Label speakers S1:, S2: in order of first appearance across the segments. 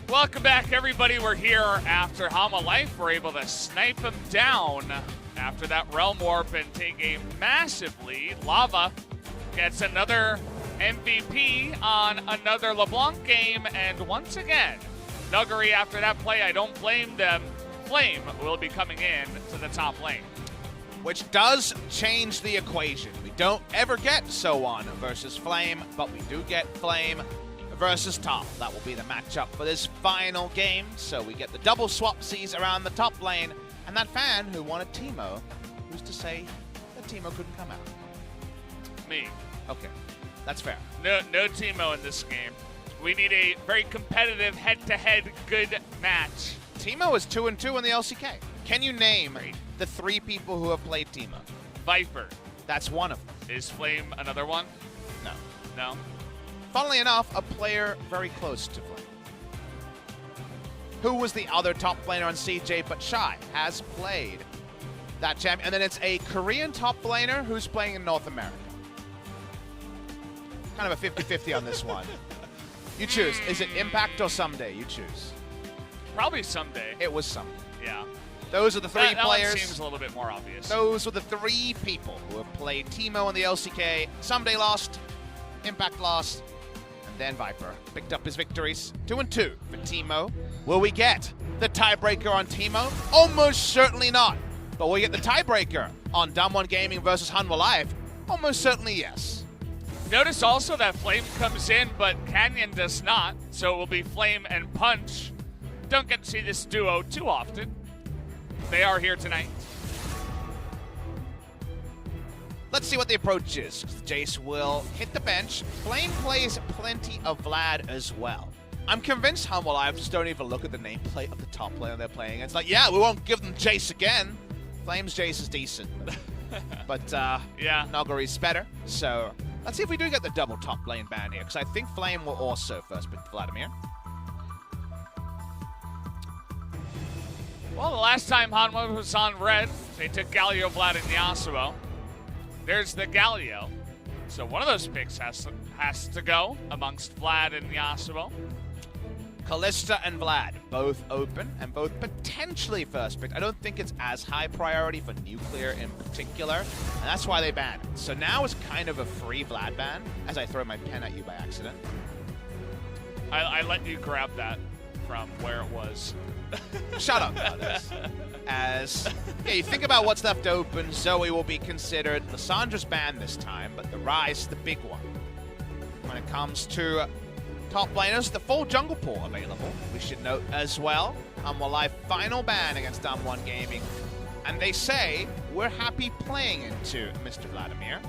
S1: Welcome back, everybody. We're here after Hanwha Life. We're able to snipe him down after that Realm Warp and take a massive lead. Lava gets another MVP on another LeBlanc game, and once again, Nuguri after that play, I don't blame them. Flame will be coming in to the top lane.
S2: Which does change the equation. We don't ever get SoOn versus Flame, but we do get Flame versus Top. That will be the matchup for this final game. So we get the double swapsies around the top lane, and that fan who wanted Teemo, who's to say that Teemo couldn't come out?
S1: Me.
S2: Okay, that's fair.
S1: No Teemo in this game. We need a very competitive head-to-head good match.
S2: Teemo is 2-2 in the LCK. Can you name the 3 people who have played Teemo?
S1: Viper.
S2: That's one of them.
S1: Is Flame another one?
S2: No.
S1: No?
S2: Funnily enough, a player very close to Flame. Who was the other top laner on CJ but Shy has played that champion. And then it's a Korean top laner who's playing in North America. Kind of a 50-50 on this one. You choose. Is it Impact or Someday? You choose.
S1: Probably Someday.
S2: It was Someday.
S1: Yeah.
S2: Those are the 3
S1: that
S2: players.
S1: One seems a little bit more obvious.
S2: Those were the 3 people who have played Teemo in the LCK. Someday lost, Impact lost, and then Viper picked up his victories. 2-2 for Teemo. Will we get the tiebreaker on Teemo? Almost certainly not. But will we get the tiebreaker on DAMWON Gaming versus Hanwha Life? Almost certainly yes.
S1: Notice also that Flame comes in, but Canyon does not, so it will be Flame and Punch. Don't get to see this duo too often. They are here tonight.
S2: Let's see what the approach is. Jace will hit the bench. Flame plays plenty of Vlad as well. I'm convinced Hanwha Life just don't even look at the nameplate of the top player they're playing. It's like, yeah, we won't give them Jace again. Flame's Jace is decent. But yeah, Nuguri's better. So let's see if we do get the double top lane ban here, because I think Flame will also first pick Vladimir.
S1: Well, the last time Hanwha was on red, they took Galio, Vlad, and Yasuo. There's the Galio. So one of those picks has to go amongst Vlad and Yasuo.
S2: Kalista and Vlad, both open and both potentially first picked. I don't think it's as high priority for Nuclear in particular, and that's why they banned it. So now it's kind of a free Vlad ban, as I throw my pen at you by accident.
S1: I let you grab that from where it was.
S2: Shut up, others. As you think about what's left open, Zoe will be considered. Lissandra's banned this time, but the Rise is the big one. When it comes to top laners, the full jungle pool available, we should note as well. Hanwha Life final ban against DAMWON Gaming. And they say, we're happy playing into Mr. Vladimir.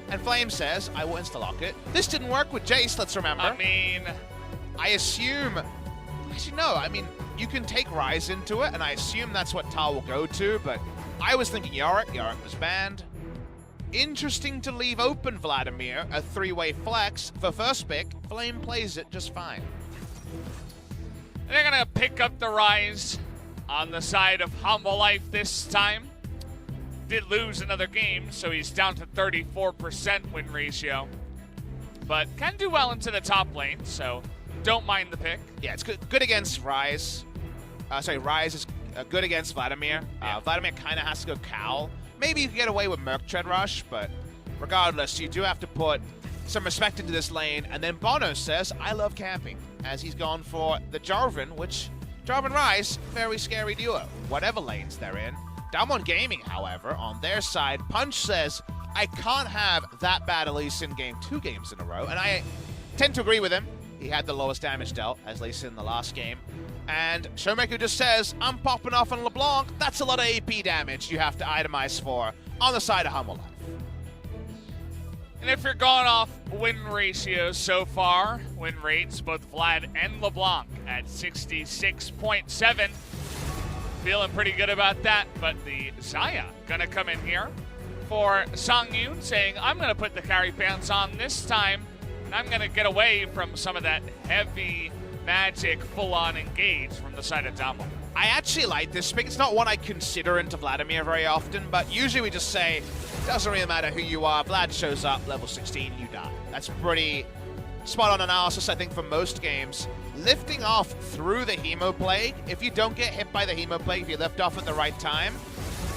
S2: And Flame says, I will insta-lock it. This didn't work with Jace, let's remember.
S1: I mean,
S2: I assume, actually no, I mean, you can take Rise into it, and I assume that's what Tal will go to, but I was thinking Yorick. Yorick was banned. Interesting to leave open Vladimir, a 3-way flex for first pick. Flame plays it just fine.
S1: And they're going to pick up the Rise on the side of Hanwha Life this time. Did lose another game, so he's down to 34% win ratio. But can do well into the top lane, so don't mind the pick.
S2: Yeah, it's good against Rise. Rise is good against Vladimir.
S1: Yeah.
S2: Vladimir kind of has to go Cowl. Maybe you can get away with Merc Tread Rush, but regardless, you do have to put some respect into this lane. And then bonO says, I love camping, as he's gone for the Jarvan, which Jarvan Rise, very scary duo, whatever lanes they're in. DWG Gaming, however, on their side, Punch says, I can't have that bad Elise in game 2 games in a row, and I tend to agree with him. He had the lowest damage dealt as Lee Sin in the last game. And ShowMaker just says, I'm popping off on LeBlanc. That's a lot of AP damage you have to itemize for on the side of Hanwha Life.
S1: And if you're going off win ratios so far, win rates, both Vlad and LeBlanc at 66.7. Feeling pretty good about that, but the Xayah gonna come in here for Sangyoon, saying, I'm gonna put the carry pants on this time, and I'm gonna get away from some of that heavy magic full-on engage from the side of DWG.
S2: I actually like this pick. It's not one I consider into Vladimir very often, but usually we just say, doesn't really matter who you are. Vlad shows up, level 16, you die. That's pretty spot on analysis, I think, for most games. Lifting off through the Hemoplague, if you don't get hit by the Hemoplague, if you lift off at the right time,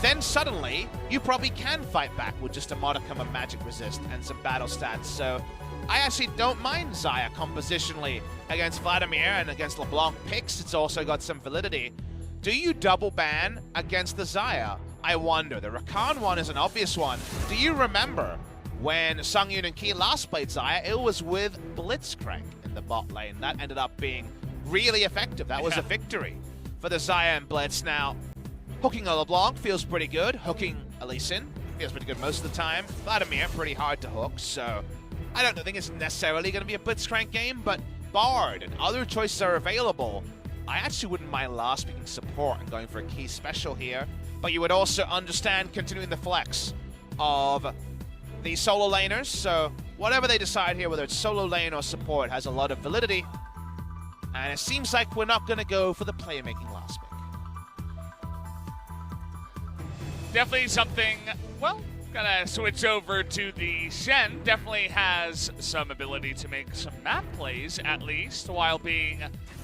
S2: then suddenly you probably can fight back with just a modicum of magic resist and some battle stats. So I actually don't mind Xayah compositionally against Vladimir and against LeBlanc picks. It's also got some validity. Do you double ban against the Xayah? I wonder. The Rakan one is an obvious one. Do you remember when Sangyoon and Key last played Xayah? It was with Blitzcrank in the bot lane. That ended up being really effective. That was a victory for the Xayah and Blitz. Now, hooking a LeBlanc feels pretty good. Hooking a Lee Sin feels pretty good most of the time. Vladimir, pretty hard to hook, so I don't think it's necessarily going to be a Blitzcrank game, but Bard and other choices are available. I actually wouldn't mind last picking support and going for a key special here, but you would also understand continuing the flex of the solo laners, so whatever they decide here, whether it's solo lane or support, has a lot of validity, and it seems like we're not going to go for the playmaking last pick.
S1: Definitely something, well, gonna switch over to the Shen. Definitely has some ability to make some map plays, at least, while being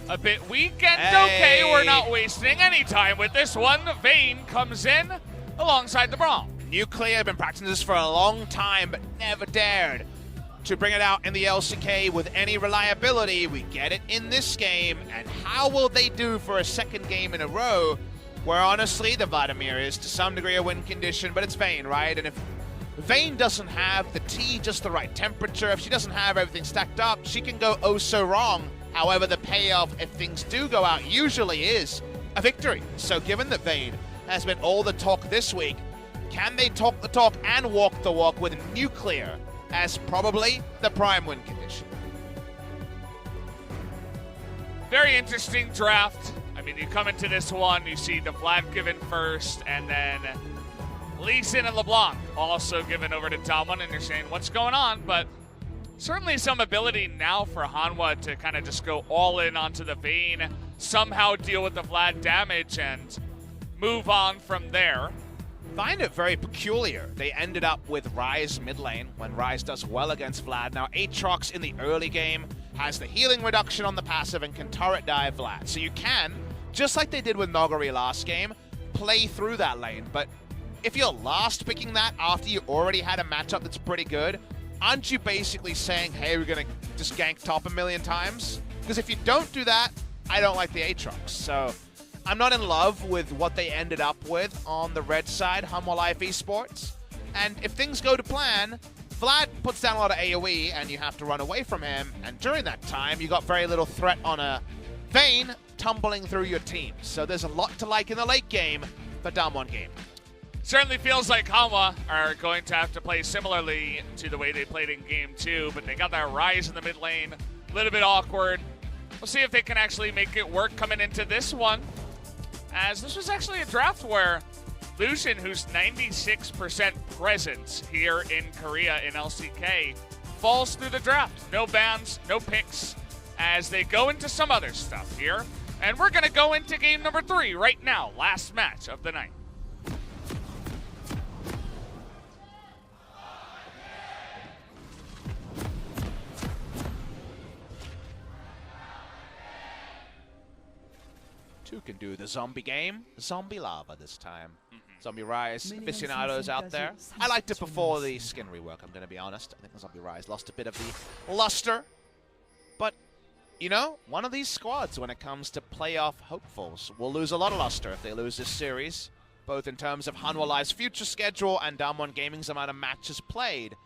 S1: a bit weak. And okay, we're not wasting any time with this one. Vayne comes in alongside the Braum.
S2: Nuclear have been practicing this for a long time, but never dared to bring it out in the LCK with any reliability. We get it in this game, and how will they do for a second game in a row? Where honestly, the Vladimir is to some degree a win condition, but it's Vayne, right? And if Vayne doesn't have the tea just the right temperature, if she doesn't have everything stacked up, she can go oh so wrong. However, the payoff, if things do go out, usually is a victory. So given that Vayne has been all the talk this week, can they talk the talk and walk the walk with Nuclear as probably the prime win condition?
S1: Very interesting draft. I mean, you come into this one, you see the Vlad given first, and then Lee Sin and LeBlanc also given over to DAMWON, and you're saying, what's going on? But certainly some ability now for Hanwha to kind of just go all in onto the Vayne, somehow deal with the Vlad damage, and move on from there.
S2: Find it very peculiar. They ended up with Ryze mid lane when Ryze does well against Vlad. Now, Aatrox in the early game has the healing reduction on the passive and can turret dive Vlad. So you can, just like they did with Nuguri last game, play through that lane. But if you're last picking that after you already had a matchup that's pretty good, aren't you basically saying, hey, we're going to just gank top a million times? Because if you don't do that, I don't like the Aatrox. So I'm not in love with what they ended up with on the red side, Hanwha Life Esports. And if things go to plan, Vlad puts down a lot of AoE and you have to run away from him. And during that time, you got very little threat on a Vayne tumbling through your team. So there's a lot to like in the late game for DAMWON game.
S1: Certainly feels like Hanwha are going to have to play similarly to the way they played in game 2, but they got that Ryze in the mid lane, a little bit awkward. We'll see if they can actually make it work coming into this one, as this was actually a draft where Lucian, who's 96% presence here in Korea in LCK, falls through the draft. No bans, no picks, as they go into some other stuff here. And we're going to go into game number 3 right now, last match of the night.
S2: Two can do the zombie game, zombie lava this time. Zombie Ryze aficionados out there. I liked it before the skin rework, I'm going to be honest. I think the Zombie Ryze lost a bit of the luster. But, you know, one of these squads, when it comes to playoff hopefuls, will lose a lot of luster if they lose this series, both in terms of Hanwha Live's future schedule and DAMWON Gaming's amount of matches played.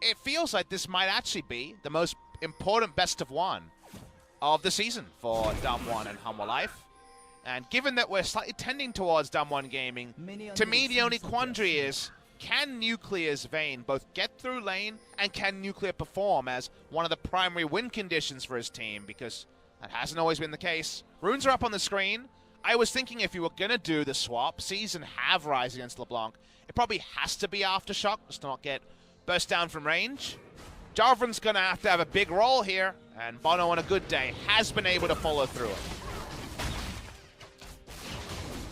S2: It feels like this might actually be the most important best of one of the season for DAMWON and Hanwha Life. And given that we're slightly tending towards DAMWON Gaming, to me the only quandary is, can Nuclear's Vayne both get through lane, and can Nuclear perform as one of the primary win conditions for his team? Because that hasn't always been the case. Runes are up on the screen. I was thinking if you were going to do the swap, Season have Ryze against LeBlanc, it probably has to be Aftershock, just to not get burst down from range. Jarvan's going to have a big role here, and bonO on a good day has been able to follow through it.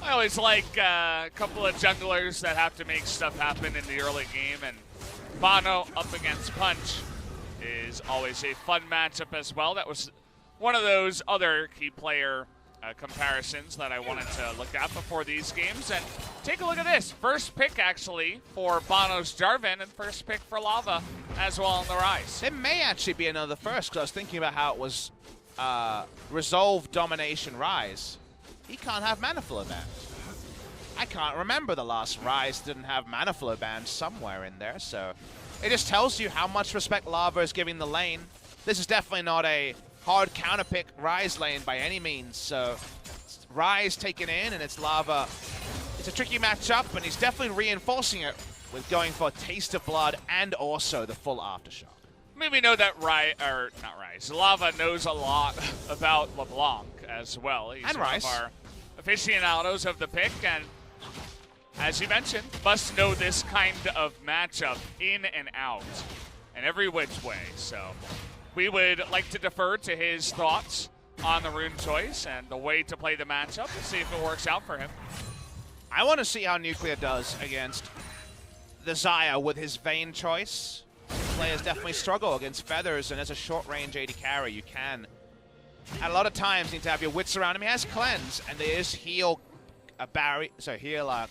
S1: I always like a couple of junglers that have to make stuff happen in the early game, and bonO up against Punch is always a fun matchup as well. That was one of those other key player comparisons that I wanted to look at before these games. And take a look at this. First pick, actually, for bonO's Jarvan, and first pick for Lava as well on the Rise.
S2: It may actually be another first, because I was thinking about how it was Resolve, Domination, Rise. He can't have Mana Flow Band. I can't remember the last Rise didn't have Mana Flow Band somewhere in there, so it just tells you how much respect Lava is giving the lane. This is definitely not a hard counterpick Rise lane by any means, so Rise taken in, and it's Lava. It's a tricky matchup, and he's definitely reinforcing it with going for Taste of Blood and also the full Aftershock.
S1: I mean, we know that Lava knows a lot about LeBlanc as well. He's
S2: and
S1: one
S2: Rice.
S1: of our aficionados of the pick, and as you mentioned, must know this kind of matchup in and out, and every which way. So we would like to defer to his thoughts on the rune choice and the way to play the matchup and see if it works out for him.
S2: I want to see how Nuclear does against the Xayah with his Vayne choice. Players definitely struggle against Feathers, and as a short-range AD carry, you can, at a lot of times, need to have your wits around him. He has Cleanse, and there is heal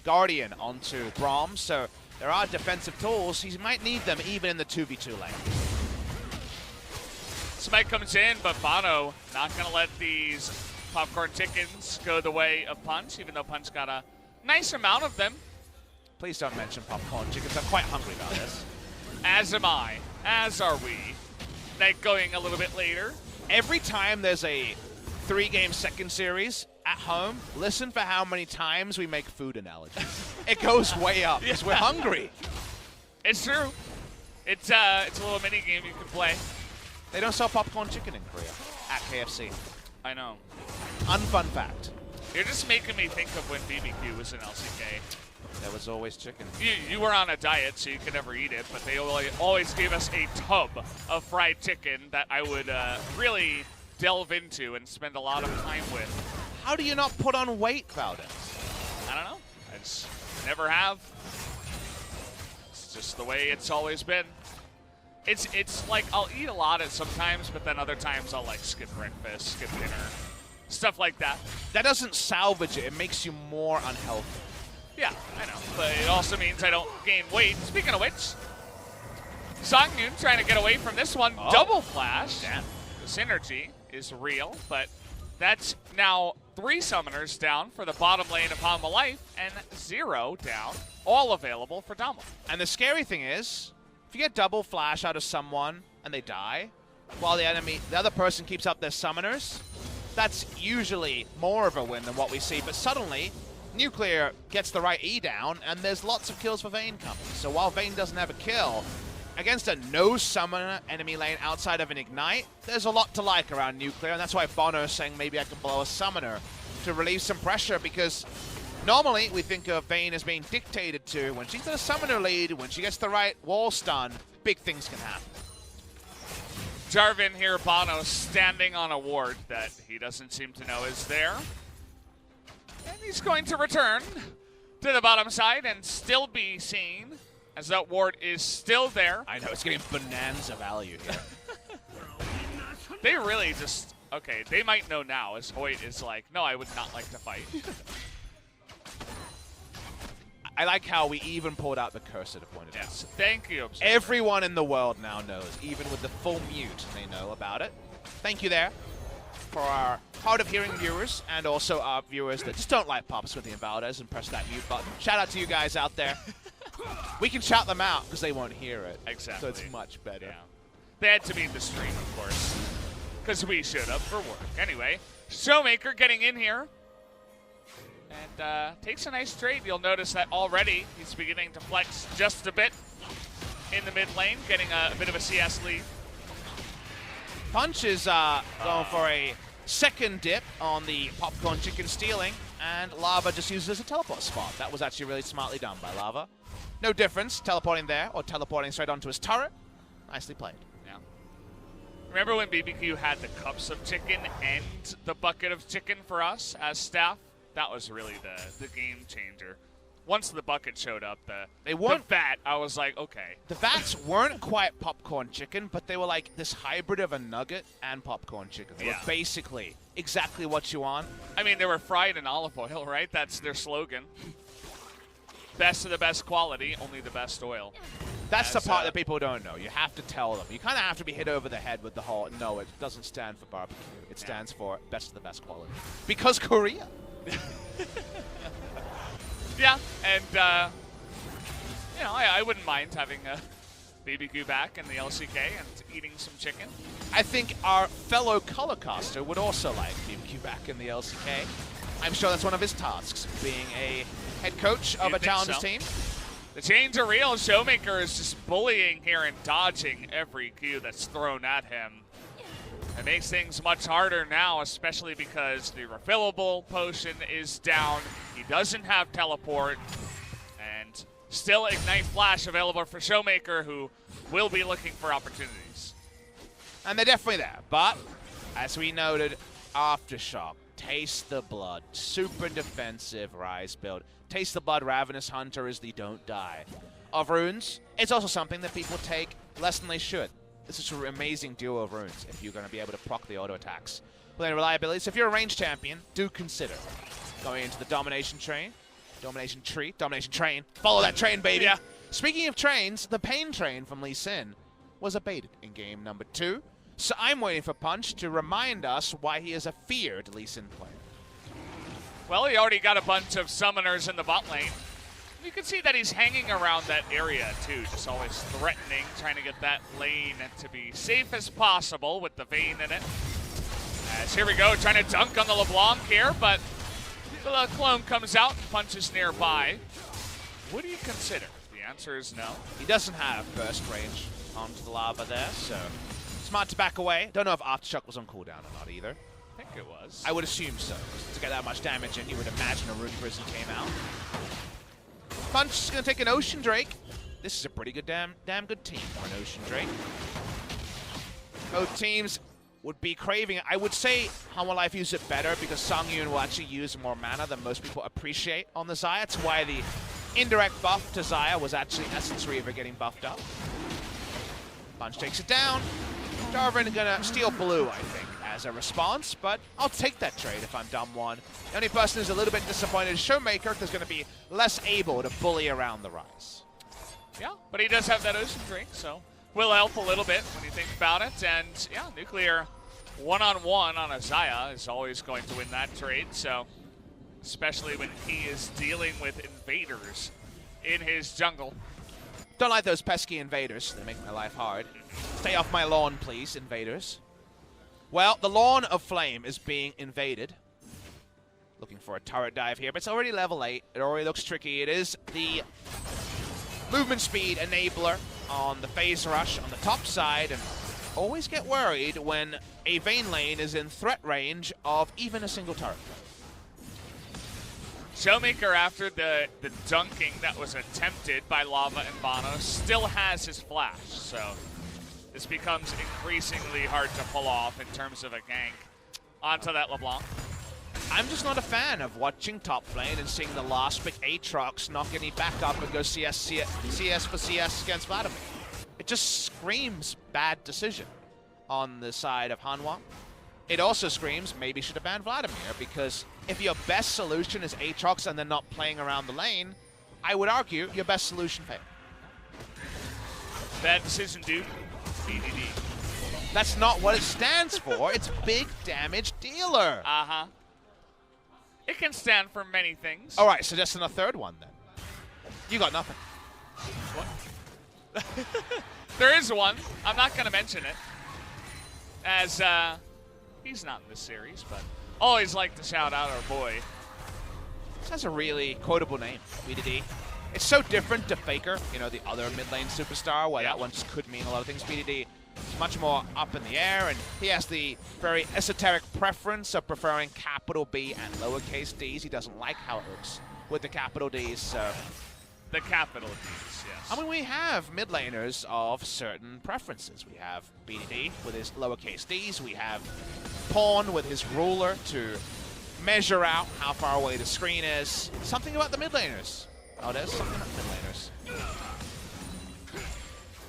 S2: Guardian onto Braum, so there are defensive tools. He might need them even in the 2v2 lane.
S1: Smite comes in, but bonO not going to let these popcorn chickens go the way of Punch, even though Punch got a nice amount of them.
S2: Please don't mention popcorn chickens. I'm quite hungry about this.
S1: As am I. As are we. That going a little bit later.
S2: Every time there's a 3-game second series at home, listen for how many times we make food analogies. It goes way up because we're hungry.
S1: It's true. It's a little mini game you can play.
S2: They don't sell popcorn chicken in Korea at KFC.
S1: I know.
S2: Unfun fact.
S1: You're just making me think of when BBQ was in LCK.
S2: There was always chicken.
S1: You were on a diet, so you could never eat it, but they always gave us a tub of fried chicken that I would really delve into and spend a lot of time with.
S2: How do you not put on weight, Valdez?
S1: I don't know. I just never have. It's just the way it's always been. It's like I'll eat a lot at sometimes, but then other times I'll like skip breakfast, skip dinner, stuff like that.
S2: That doesn't salvage it. It makes you more unhealthy.
S1: Yeah, I know, but it also means I don't gain weight. Speaking of which, Sangyoon trying to get away from this one.
S2: Oh.
S1: Double flash.
S2: Damn.
S1: The synergy is real, but that's now 3 summoners down for the bottom lane of Hanwha Life and 0 down, all available for DAMWON.
S2: And the scary thing is, if you get double flash out of someone and they die, while the other person keeps up their summoners, that's usually more of a win than what we see. But suddenly, Nuclear gets the right E down, and there's lots of kills for Vayne coming. So while Vayne doesn't have a kill, against a no-summoner enemy lane outside of an Ignite, there's a lot to like around Nuclear, and that's why bonO is saying maybe I can blow a summoner to relieve some pressure, because normally we think of Vayne as being dictated to. When she's in a summoner lead, when she gets the right wall stun, big things can happen.
S1: Jarvan here, bonO standing on a ward that he doesn't seem to know is there. And he's going to return to the bottom side and still be seen, as that ward is still there.
S2: I know, it's getting bonanza value here.
S1: They really just, okay, they might know now, as Hoit is like, no, I would not like to fight.
S2: I like how we even pulled out the cursor to point it out.
S1: Yes, thank you, Observer.
S2: Everyone in the world now knows, even with the full mute, they know about it. Thank you there for our hard of hearing viewers, and also our viewers that just don't like Pops with the Valdez and press that mute button. Shout out to you guys out there. We can shout them out because they won't hear it.
S1: Exactly.
S2: So it's much better.
S1: Yeah. They had to be in the stream, of course, because we showed up for work. Anyway, ShowMaker getting in here and takes a nice trade. You'll notice that already he's beginning to flex just a bit in the mid lane, getting a bit of a CS lead.
S2: Punch is going for a second dip on the popcorn chicken stealing, and Lava just uses it as a teleport spot. That was actually really smartly done by Lava. No difference teleporting there or teleporting straight onto his turret. Nicely played.
S1: Yeah. Remember when BBQ had the cups of chicken and the bucket of chicken for us as staff That was really the game changer. Once the bucket showed up, the vat, I was like, okay.
S2: The vats weren't quite popcorn chicken, but they were like this hybrid of a nugget and popcorn chicken. They were basically exactly what you want.
S1: I mean, they were fried in olive oil, right? That's their slogan. Best of the best quality, only the best oil.
S2: That's the part that people don't know. You have to tell them. You kind of have to be hit over the head with the whole, no, it doesn't stand for barbecue. It stands for best of the best quality. Because Korea.
S1: Yeah, and, you know, I wouldn't mind having a BBQ back in the LCK and eating some chicken.
S2: I think our fellow color caster would also like BBQ back in the LCK. I'm sure that's one of his tasks, being a head coach of a challenge team.
S1: The chains are real. ShowMaker is just bullying here and dodging every Q that's thrown at him. It makes things much harder now, especially because the refillable potion is down. He doesn't have teleport. And still Ignite Flash available for ShowMaker, who will be looking for opportunities.
S2: And they're definitely there. But, as we noted, Aftershock, Taste the Blood, super defensive Rise build. Taste the Blood, Ravenous Hunter is the don't die of runes. It's also something that people take less than they should. This is an amazing duo of runes if you're going to be able to proc the auto attacks. But then reliability, so if you're a ranged champion, do consider going into the domination train. Domination tree, domination train. Follow that train, baby.
S1: Yeah.
S2: Speaking of trains, the pain train from Lee Sin was abated in game number 2. So I'm waiting for Punch to remind us why he is a feared Lee Sin player.
S1: Well, he already got a bunch of summoners in the bot lane. You can see that he's hanging around that area, too, just always threatening, trying to get that lane to be safe as possible with the Vayne in it. As here we go, trying to dunk on the LeBlanc here, but the clone comes out and punches nearby. What do you consider? The answer is no.
S2: He doesn't have burst range onto the lava there, so smart to back away. Don't know if Aftershock was on cooldown or not either.
S1: I think it was.
S2: I would assume so. To get that much damage in, you would imagine a Rune Prison came out. Punch is going to take an Ocean Drake. This is a pretty good, damn good team for an Ocean Drake. Both teams would be craving it. I would say Hanwha Life use it better because Sangyoon will actually use more mana than most people appreciate on the Xayah. That's why the indirect buff to Xayah was actually Essence Reaver getting buffed up. Punch takes it down. Jarvan gonna steal blue, I think, as a response, but I'll take that trade if I'm DAMWON. The only person who's a little bit disappointed is ShowMaker, who's gonna be less able to bully around the Rise.
S1: Yeah, but he does have that Ocean Drink, so will help a little bit when you think about it. And yeah, Nuclear one-on-one on a Xayah is always going to win that trade, so especially when he is dealing with invaders in his jungle.
S2: Don't like those pesky invaders. They make my life hard. Stay off my lawn, please, invaders. Well, the lawn of flame is being invaded. Looking for a turret dive here, but it's already level 8. It already looks tricky. It is the movement speed enabler on the phase rush on the top side, and always get worried when a Vayne lane is in threat range of even a single turret.
S1: ShowMaker, after the dunking that was attempted by Lava and bonO, still has his flash, so this becomes increasingly hard to pull off in terms of a gank onto that LeBlanc.
S2: I'm just not a fan of watching top lane and seeing the last pick Aatrox not getting back up and go CS for CS against Vladimir. It just screams bad decision on the side of Hanwha. It also screams maybe should have banned Vladimir, because if your best solution is Aatrox and they're not playing around the lane, I would argue your best solution failed.
S1: Bad decision, dude. BDD.
S2: That's not what it stands for. It's big damage dealer.
S1: Uh-huh. It can stand for many things.
S2: All right, suggesting a third one then. You got nothing.
S1: What? There is one. I'm not going to mention it, as he's not in this series, but always like to shout out our boy.
S2: This has a really quotable name, BDD. It's so different to FLICKR, you know, the other mid lane superstar, where that one just could mean a lot of things. BDD is much more up in the air, and he has the very esoteric preference of preferring capital B and lowercase d's. He doesn't like how it looks with the capital D's, so.
S1: The capital D's, yes.
S2: I mean, we have mid laners of certain preferences. We have BDD with his lowercase d's. We have Pawn with his ruler to measure out how far away the screen is. Something about the mid laners. Oh, there's something about the mid laners.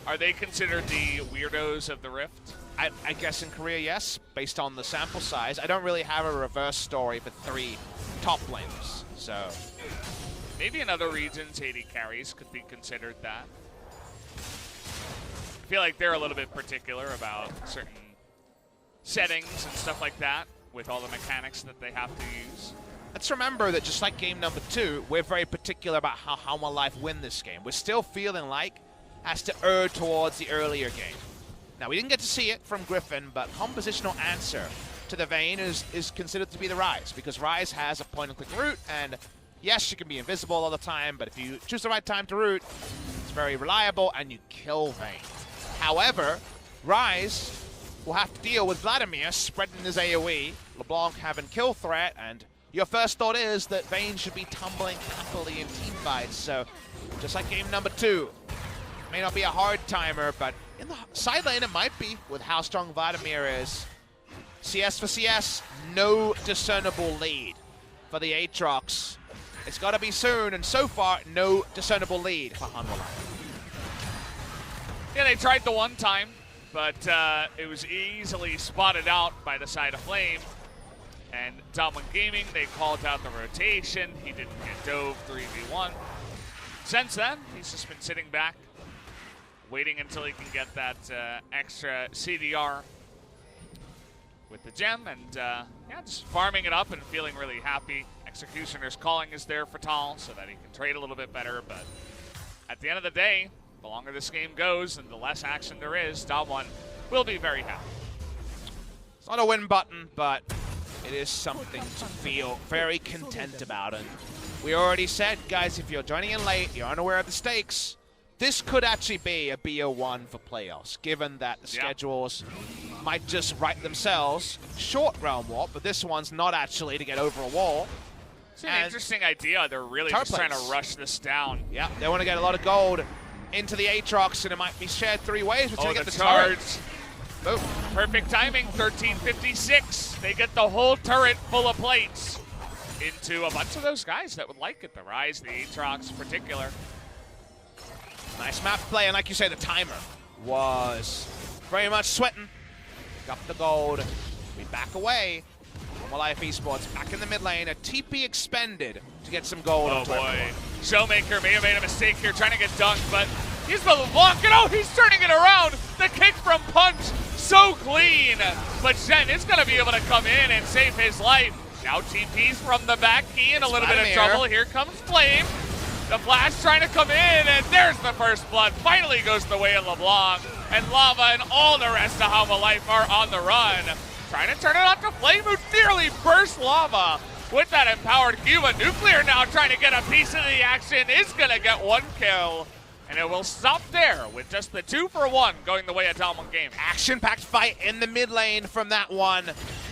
S1: Are they considered the weirdos of the Rift?
S2: I guess in Korea, yes, based on the sample size. I don't really have a reverse story for 3 top laners, so.
S1: Maybe in other regions, AD carries could be considered that. I feel like they're a little bit particular about certain settings and stuff like that with all the mechanics that they have to use.
S2: Let's remember that just like game number 2, we're very particular about how Hanwha Life win this game. We're still feeling like has to err towards the earlier game. Now, we didn't get to see it from Griffin, but compositional answer to the Vayne is considered to be the Ryze, because Ryze has a point-and-click route, and yes, she can be invisible all the time, but if you choose the right time to route, it's very reliable, and you kill Vayne. However, Ryze will have to deal with Vladimir spreading his AoE, LeBlanc having kill threat, and your first thought is that Vayne should be tumbling happily in team fights, so just like game number 2, may not be a hard timer, but in the side lane it might be with how strong Vladimir is. CS for CS, no discernible lead for the Aatrox. It's got to be soon, and so far, no discernible lead for Hanwha.
S1: Yeah, they tried the one time, but it was easily spotted out by the side of Flame. And DWG Gaming, they called out the rotation. He didn't get dove 3v1. Since then, he's just been sitting back, waiting until he can get that extra CDR with the gem, and yeah, just farming it up and feeling really happy. Executioner's Calling is there for Tal so that he can trade a little bit better, but at the end of the day, the longer this game goes and the less action there is, DWG will be very happy.
S2: It's not a win button, but it is something to feel very content about. And we already said, guys, if you're joining in late, you're unaware of the stakes, this could actually be a BO1 for playoffs, given that the schedules might just write themselves. Short Realm Warp, but this one's not actually to get over a wall.
S1: It's an interesting idea. They're really just trying to rush this down.
S2: Yeah, they want to get a lot of gold into the Aatrox, and it might be shared 3 ways until they get the
S1: charge.
S2: Boom.
S1: Perfect timing, 1356. They get the whole turret full of plates into a bunch of those guys that would like it. The Ryze, the Aatrox in particular.
S2: Nice map play, and like you say, the timer was very much sweating. Got the gold. We back away. Hanwha Life Esports back in the mid lane. A TP expended to get some gold.
S1: Oh boy. ShowMaker may have made a mistake here trying to get dunked, but he's the LeBlanc, and oh, he's turning it around. The kick from Punch, so clean. But Jen is going to be able to come in and save his life. Now TP's from the back. He in a little bit of trouble. Here comes Flame. The flash trying to come in, and there's the first blood. Finally goes the way of LeBlanc. And Lava and all the rest of Hanwha Life are on the run. Trying to turn it on to Flame, who nearly burst Lava with that empowered Q. But Nuclear now trying to get a piece of the action, is going to get 1 kill. And it will stop there with just the 2-for-1 going the way of DWG Gaming.
S2: Action-packed fight in the mid lane from that one.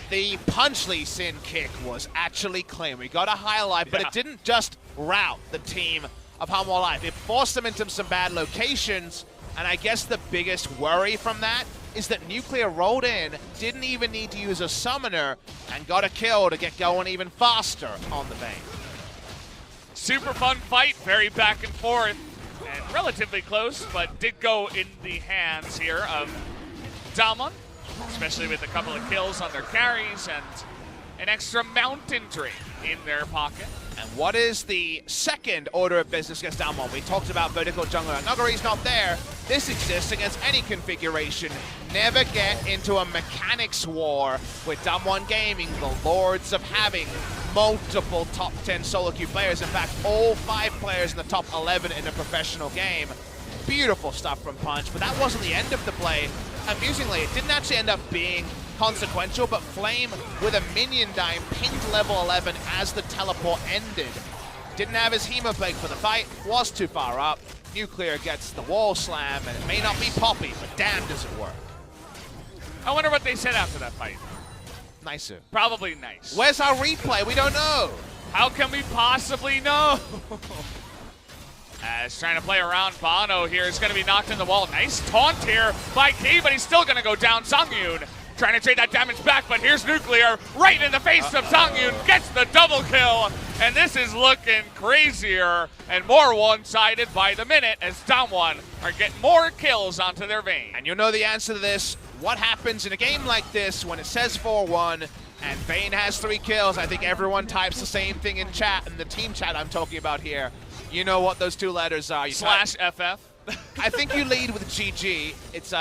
S2: The Punch Lee Sin kick was actually clean. We got a highlight, but it didn't just rout the team of Hanwha Life. It forced them into some bad locations, and I guess the biggest worry from that is that Nuclear rolled in, didn't even need to use a summoner, and got a kill to get going even faster on the Vayne.
S1: Super fun fight, very back and forth, and relatively close, but did go in the hands here of DWG, especially with a couple of kills on their carries and an extra mountain tree in their pocket.
S2: And what is the second order of business against DWG? We talked about vertical jungler. Nuguri's not there. This exists against any configuration. Never get into a mechanics war with DWG Gaming, the lords of having multiple top 10 solo queue players. In fact, all 5 players in the top 11 in a professional game. Beautiful stuff from Punch, but that wasn't the end of the play. Amusingly, it didn't actually end up being consequential, but Flame with a minion dime pinged level 11 as the teleport ended. Didn't have his Hemoplague for the fight, was too far up. Nuclear gets the wall slam, and it may not be Poppy, but damn does it work.
S1: I wonder what they said after that fight.
S2: Nicer.
S1: Probably nice.
S2: Where's our replay? We don't know.
S1: How can we possibly know? As trying to play around, bonO here is going to be knocked in the wall. Nice taunt here by K, but he's still going to go down. Sangyoon trying to trade that damage back, but here's Nuclear right in the face of Sangyoon, gets the double kill, and this is looking crazier and more one-sided by the minute as DAMWON are getting more kills onto their Vayne.
S2: And you'll know the answer to this. What happens in a game like this when it says 4-1 and Vayne has 3 kills? I think everyone types the same thing in chat, in the team chat I'm talking about here. You know what those 2 letters are. You
S1: /FF.
S2: I think you lead with GG. It's,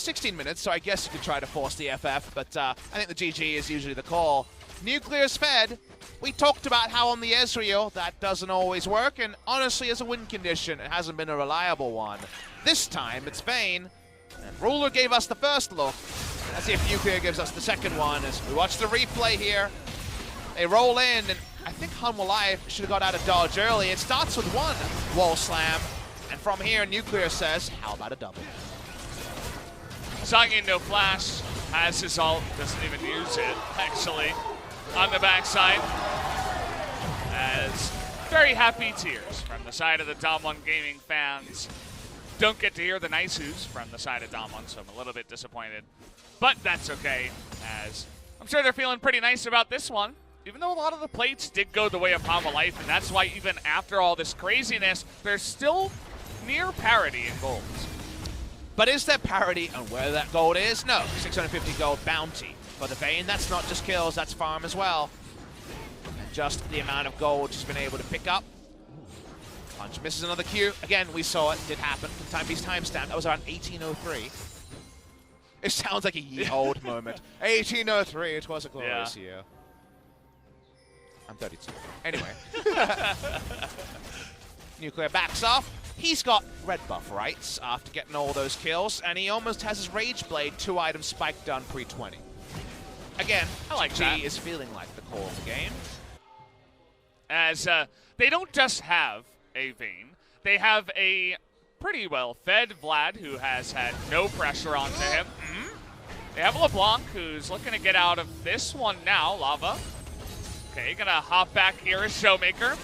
S2: 16 minutes, so I guess you could try to force the FF, but I think the GG is usually the call. Nuclear's fed. We talked about how on the Ezreal that doesn't always work, and honestly, as a win condition, it hasn't been a reliable one. This time, it's Vayne, and Ruler gave us the first look. Let's see if Nuclear gives us the second one as we watch the replay here. They roll in, and I think Hanwha Life should have got out of dodge early. It starts with 1 wall slam, and from here, Nuclear says, how about a double?
S1: Sangyoon no flash, has his ult, doesn't even use it, actually, on the backside. As very happy tears from the side of the DAMWON gaming fans. Don't get to hear the nice who's from the side of DAMWON, so I'm a little bit disappointed. But that's okay, as I'm sure they're feeling pretty nice about this one. Even though a lot of the plates did go the way of Hanwha Life, and that's why even after all this craziness, they're still near parity in golds.
S2: But is there parity on where that gold is? No, 650 gold bounty for the Vayne. That's not just kills, that's farm as well. And just the amount of gold she's been able to pick up. Punch misses another Q. Again, we saw it, did happen. Timepiece timestamp, that was around 1803. It sounds like a ye-old moment. 1803, it was a glorious year. I'm 32. Anyway. Nuclear backs off. He's got red buff rights after getting all those kills, and he almost has his Rage Blade 2 items spiked done pre-20. Again,
S1: I like
S2: G
S1: that.
S2: is feeling like the core of the game.
S1: As they don't just have a Vayne, they have a pretty well-fed Vlad who has had no pressure onto him. They have LeBlanc who's looking to get out of this one now, Lava. Okay, gonna hop back here as ShowMaker.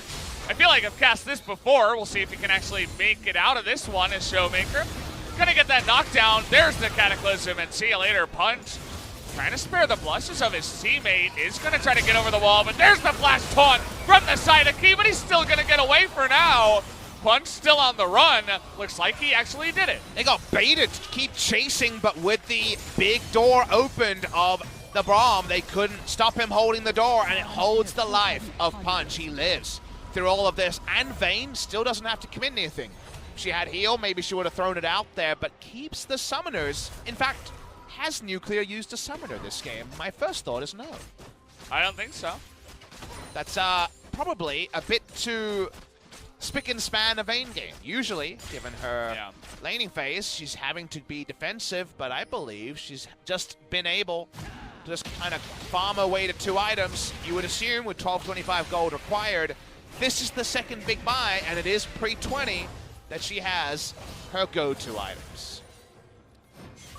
S1: I feel like I've cast this before. We'll see if he can actually make it out of this one as ShowMaker. Gonna get that knockdown. There's the Cataclysm, and see you later, Punch. Trying to spare the blushes of his teammate. Is gonna try to get over the wall, but there's the flash taunt from the side of Key, but he's still gonna get away for now. Punch still on the run. Looks like he actually did it.
S2: They got baited to keep chasing, but with the big door opened of the Braum, they couldn't stop him holding the door, and it holds the life of Punch. He lives through all of this, and Vayne still doesn't have to commit anything. If she had heal, maybe she would have thrown it out there, but keeps the summoners. In fact, has Nuclear used a summoner this game? My first thought is no.
S1: I don't think so.
S2: That's probably a bit too spick and span a Vayne game. Usually, given her laning phase, she's having to be defensive, but I believe she's just been able to just kind of farm her way to 2 items. You would assume with 1225 gold required, this is the second big buy, and it is pre-20 that she has her go-to items.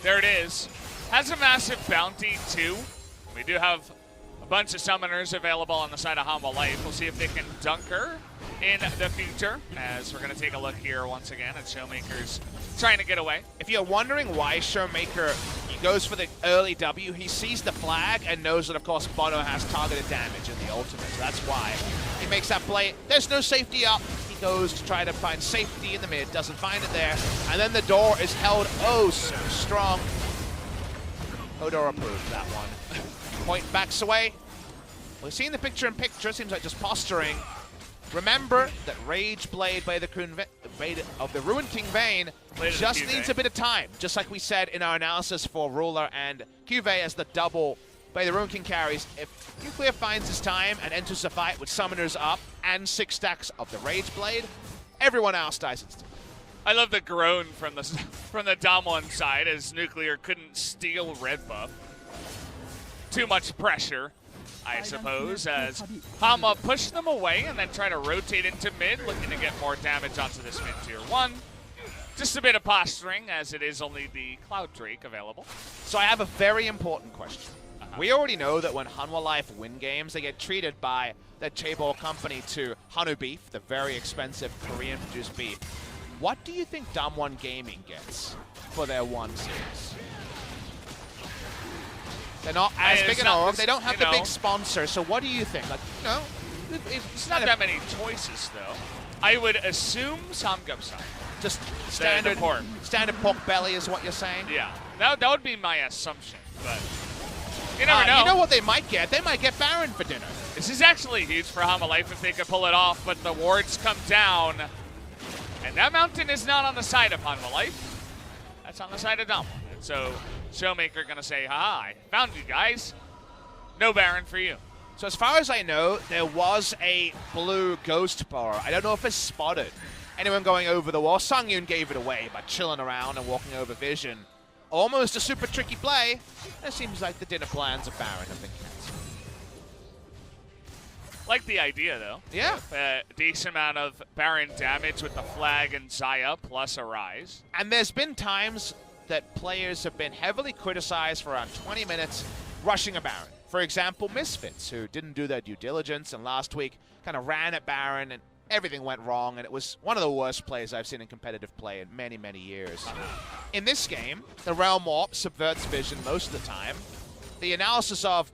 S1: There it is. Has a massive bounty, too. We do have a bunch of summoners available on the side of Hanwha Life. We'll see if they can dunk her in the future, as we're going to take a look here once again at ShowMaker's trying to get away.
S2: If you're wondering why ShowMaker he goes for the early W, he sees the flag and knows that, of course, bonO has targeted damage in the ultimate, so that's why he makes that play. There's no safety up. He goes to try to find safety in the mid, doesn't find it there, and then the door is held oh so strong. Hodor approved that one. Hoit backs away. We've seen the picture-in-picture, seems like just posturing. Remember that Rage Blade by the Ruined King Vayne just needs a bit of time, just like we said in our analysis for Ruler and Cuvée as the double by the Ruined King carries. If Nuclear finds his time and enters the fight with summoners up and 6 stacks of the Rage Blade, everyone else dies instantly.
S1: I love the groan from the DAMWON side as Nuclear couldn't steal red buff. Too much pressure, I suppose, as Hanwha pushed them away and then try to rotate into mid, looking to get more damage onto this mid tier 1. Just a bit of posturing, as it is only the Cloud Drake available.
S2: So I have a very important question. We already know that when Hanwha Life win games, they get treated by the chaebol company to Hanu beef, the very expensive Korean-produced beef. What do you think DAMWON Gaming gets for their 1 series? They're not as big an org. They don't have the
S1: know,
S2: big sponsor. So what do you think? Like,
S1: it's not that many choices though. I would assume Samgyeopsal.
S2: Just standard
S1: pork.
S2: Standard pork belly is what you're saying?
S1: Yeah, that would be my assumption, but you never know.
S2: You know what they might get? They might get Baron for dinner.
S1: This is actually huge for Hanwha Life if they could pull it off, but the wards come down, and that mountain is not on the side of Hanwha Life. That's on the side of DAMWON. So ShowMaker gonna say, "Ha, I found you guys. No Baron for you."
S2: So as far as I know, there was a blue ghost bar. I don't know if it's spotted. Anyone going over the wall? Sangyoon gave it away by chilling around and walking over vision. Almost a super tricky play. It seems like the dinner plans of Baron have been cancelled.
S1: Like the idea, though.
S2: Yeah.
S1: A decent amount of Baron damage with the flag and Zaya plus a rise.
S2: And there's been times that players have been heavily criticized for around 20 minutes rushing a Baron. For example, Misfits, who didn't do their due diligence and last week kind of ran at Baron and everything went wrong, and it was one of the worst plays I've seen in competitive play in many, many years. In this game, the Realm Warp subverts vision most of the time. The analysis of,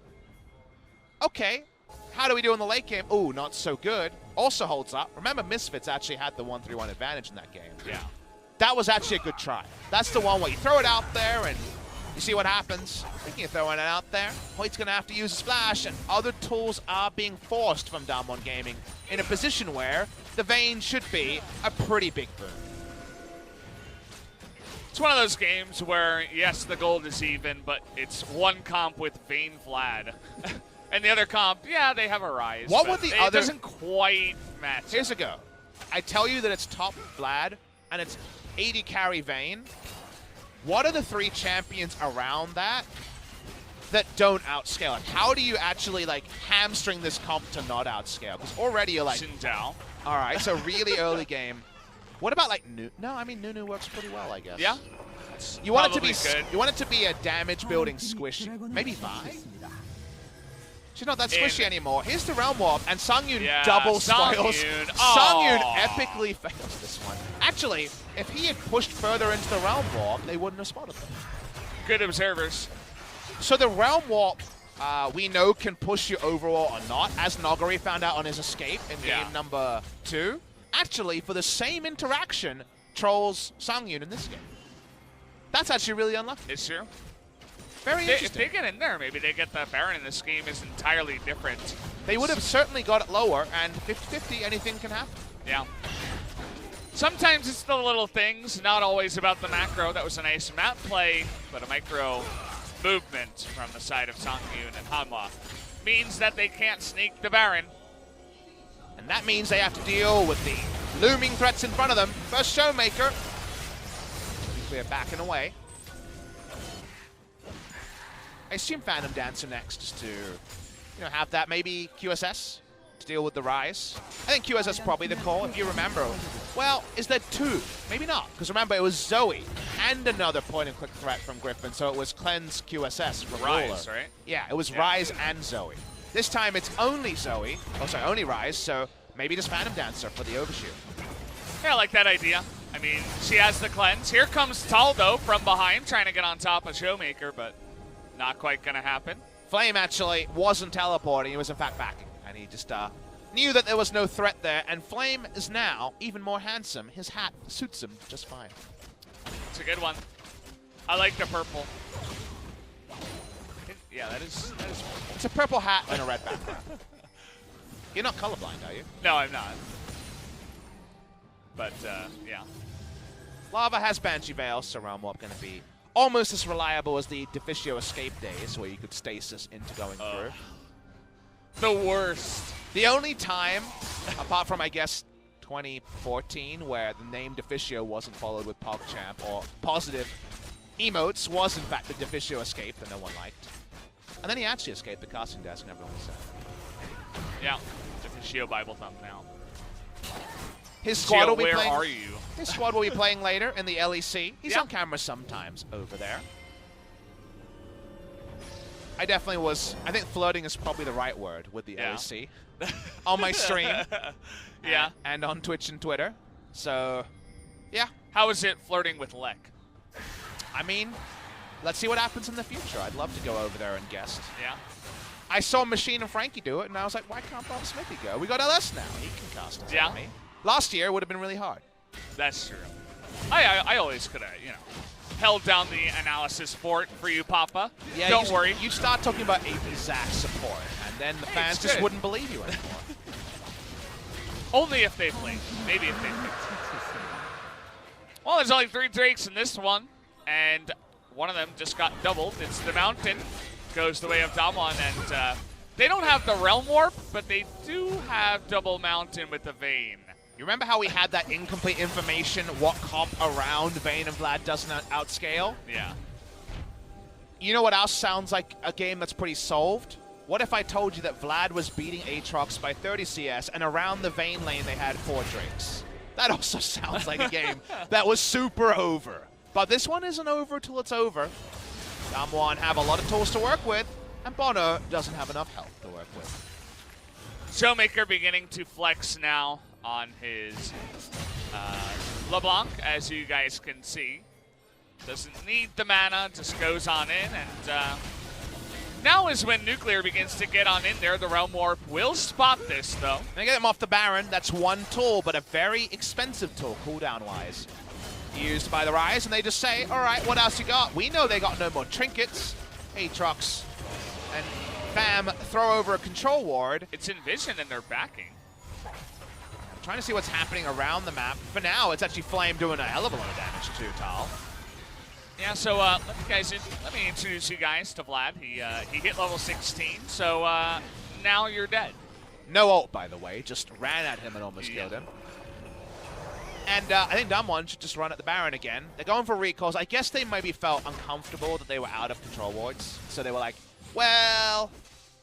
S2: okay, how do we do in the late game? Ooh, not so good. Also holds up. Remember, Misfits actually had the 1-3-1 advantage in that game.
S1: Yeah.
S2: That was actually a good try. That's the one where you throw it out there and you see what happens. Thinking of throwing it out there, Hoit's going to have to use a splash, and other tools are being forced from DAMWON Gaming in a position where the Vayne should be a pretty big boon.
S1: It's one of those games where, yes, the gold is even, but it's one comp with Vayne Vlad. And the other comp, yeah, they have a rise.
S2: What would the other...
S1: It doesn't quite match.
S2: Here's a go. I tell you that it's top Vlad, and it's 80 carry Vayne. What are the three champions around that don't outscale? Like, how do you actually, like, hamstring this comp to not outscale? Because already you're like...
S1: Sindao.
S2: All right, so really early game. What about, like, No, I mean, Nunu works pretty well, I guess.
S1: Yeah.
S2: You want it to be
S1: good.
S2: You want it to be a damage-building squishy. Maybe Vi? She's not that squishy anymore. Here's the Realm Warp, and Sangyoon double spoils. Sangyoon epically fails this one. Actually, if he had pushed further into the Realm Warp, they wouldn't have spotted them.
S1: Good observers.
S2: So the Realm Warp, we know can push you overall or not, as Nuguri found out on his escape in game number 2. Actually, for the same interaction, trolls Sangyoon in this game. That's actually really unlucky.
S1: It's true.
S2: Very interesting.
S1: If they get in there, maybe they get the Baron in this game is entirely different.
S2: They would have certainly got it lower, and 50-50, anything can happen.
S1: Yeah. Sometimes it's the little things, not always about the macro. That was a nice map play, but a micro movement from the side of Sangyoon and Hanwha means that they can't sneak the Baron.
S2: And that means they have to deal with the looming threats in front of them. First ShowMaker. We're backing away. I assume Phantom Dancer next, just to, have that maybe QSS to deal with the rise. I think QSS is probably the call, if you remember. Well, is there two? Maybe not, because remember, it was Zoe and another point-and-click threat from Griffin, so it was Cleanse QSS from
S1: Rise,
S2: Ruler.
S1: right?
S2: Yeah, it was Rise and Zoe. This time it's only Zoe, only Rise, so maybe just Phantom Dancer for the overshoot.
S1: Yeah, I like that idea. I mean, she has the Cleanse. Here comes Taldo from behind, trying to get on top of ShowMaker, but not quite going to happen.
S2: Flame actually wasn't teleporting, he was in fact backing. And he just knew that there was no threat there. And Flame is now even more handsome. His hat suits him just fine.
S1: It's a good one. I like the purple. Yeah, that is purple.
S2: It's a purple hat and a red background. You're not colorblind, are you?
S1: No, I'm not. But, yeah.
S2: Lava has Banshee Veil, so Realm Warp going to be almost as reliable as the Deficio escape days, where you could stasis into going through.
S1: The worst.
S2: The only time, apart from, I guess, 2014, where the name Deficio wasn't followed with PogChamp or positive emotes, was in fact the Deficio escape that no one liked. And then he actually escaped the casting desk and everyone said.
S1: Yeah, Deficio Bible thumb now.
S2: His squad will be
S1: where
S2: playing.
S1: Are you?
S2: His squad will be playing later in the LEC. He's on camera sometimes over there. I definitely was. I think flirting is probably the right word with the LEC on my stream.
S1: Yeah,
S2: and on Twitch and Twitter. So, yeah.
S1: How is it flirting with Lek?
S2: I mean, let's see what happens in the future. I'd love to go over there and guest.
S1: Yeah.
S2: I saw Machine and Frankie do it, and I was like, why can't Bob Smithy go? We got LS now. He can cast us.
S1: Yeah.
S2: Last year, it would have been really hard.
S1: That's true. I always could have, held down the analysis fort for you, Papa.
S2: Yeah,
S1: Don't worry.
S2: You start talking about AP Zach support, and then the fans just wouldn't believe you anymore.
S1: Only if they played. Maybe if they played. Well, there's only 3 Drakes in this one, and one of them just got doubled. It's the Mountain. Goes the way of DAMWON, and they don't have the Realm Warp, but they do have double Mountain with the Vayne.
S2: You remember how we had that incomplete information, what comp around Vayne and Vlad doesn't outscale?
S1: Yeah.
S2: You know what else sounds like a game that's pretty solved? What if I told you that Vlad was beating Aatrox by 30 CS, and around the Vayne lane they had 4 Drakes? That also sounds like a game that was super over. But this one isn't over till it's over. DAMWON have a lot of tools to work with, and bonO doesn't have enough health to work with.
S1: ShowMaker beginning to flex now on his LeBlanc, as you guys can see. Doesn't need the mana, just goes on in, and now is when Nuclear begins to get on in there. The Realm Warp will spot this, though.
S2: They get him off the Baron. That's one tool, but a very expensive tool, cooldown-wise. Used by the Rise, and they just say, all right, what else you got? We know they got no more trinkets. Aatrox and Fam throw over a control ward.
S1: It's Envision and they're backing.
S2: I'm trying to see what's happening around the map. For now, it's actually Flame doing a hell of a lot of damage too, Tal.
S1: Yeah, so let me introduce you guys to Vlad. He hit level 16, so now you're dead.
S2: No ult, by the way. Just ran at him and almost killed him. And I think DAMWON should just run at the Baron again. They're going for recalls. I guess they maybe felt uncomfortable that they were out of control wards. So they were like, well,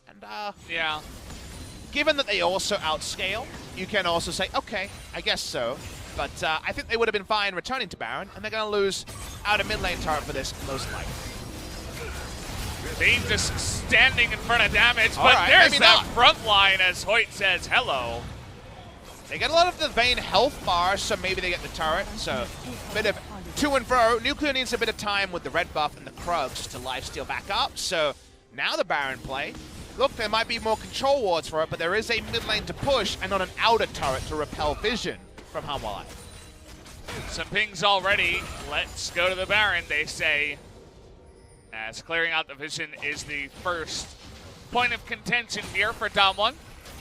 S2: and
S1: yeah.
S2: Given that they also outscale, you can also say, okay, I guess so. But I think they would have been fine returning to Baron, and they're going to lose out of mid lane turret for this, most likely.
S1: Vayne just standing in front of damage, but there's that front line as Hoit says hello.
S2: They get a lot of the Vayne health bar, so maybe they get the turret. So a bit of to and fro. Nuclear needs a bit of time with the red buff and the Krugs to lifesteal back up. So now the Baron play. Look, there might be more control wards for it, but there is a mid lane to push and not an outer turret to repel vision from Hanwha.
S1: Some pings already. Let's go to the Baron, they say. As clearing out the vision is the first point of contention here for DAMWON.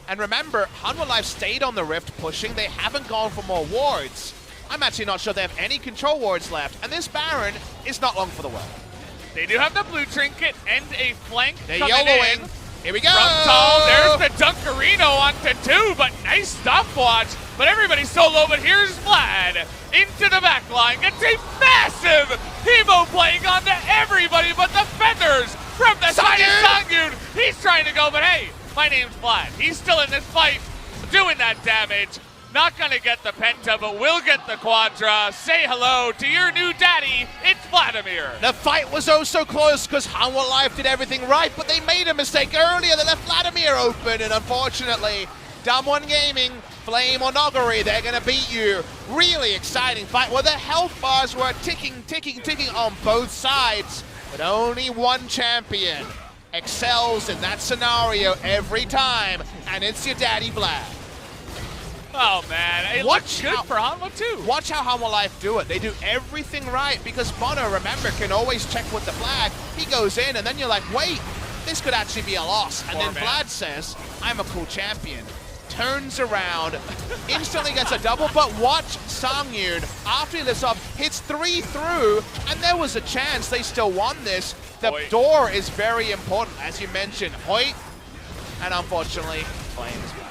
S2: And remember, Hanwha stayed on the Rift pushing. They haven't gone for more wards. I'm actually not sure they have any control wards left. And this Baron is not long for the world.
S1: They do have the blue trinket and a flank
S2: They're
S1: coming
S2: YOLOing.
S1: in.
S2: Here we go.
S1: From Tal, there's the Dunkarino onto 2, but nice stopwatch. But everybody's so low, but here's Vlad into the back line. Gets a massive Hemo playing onto everybody but the Feathers from the side of Sangyoon. He's trying to go, but hey, my name's Vlad. He's still in this fight, doing that damage. Not gonna get the Penta, but will get the Quadra. Say hello to your new daddy, it's Vladimir.
S2: The fight was oh so close because Hanwha did everything right, but they made a mistake earlier. They left Vladimir open, and unfortunately, DAMWON Gaming, Flame or Nuguri, they're gonna beat you. Really exciting fight where the health bars were ticking on both sides, but only one champion excels in that scenario every time, and it's your daddy Vlad.
S1: Oh man, it looks good for Hanwha too.
S2: Watch how Hanwha do it. They do everything right because bonO, remember, can always check with the flag. He goes in and then you're like, wait, this could actually be a loss. And then Vlad says, I'm a cool champion. Turns around, instantly gets a double, but watch Sangyoon, after he lifts up, hits 3 through, and there was a chance they still won this. The door is very important, as you mentioned. Hoit, and unfortunately, Flame as well.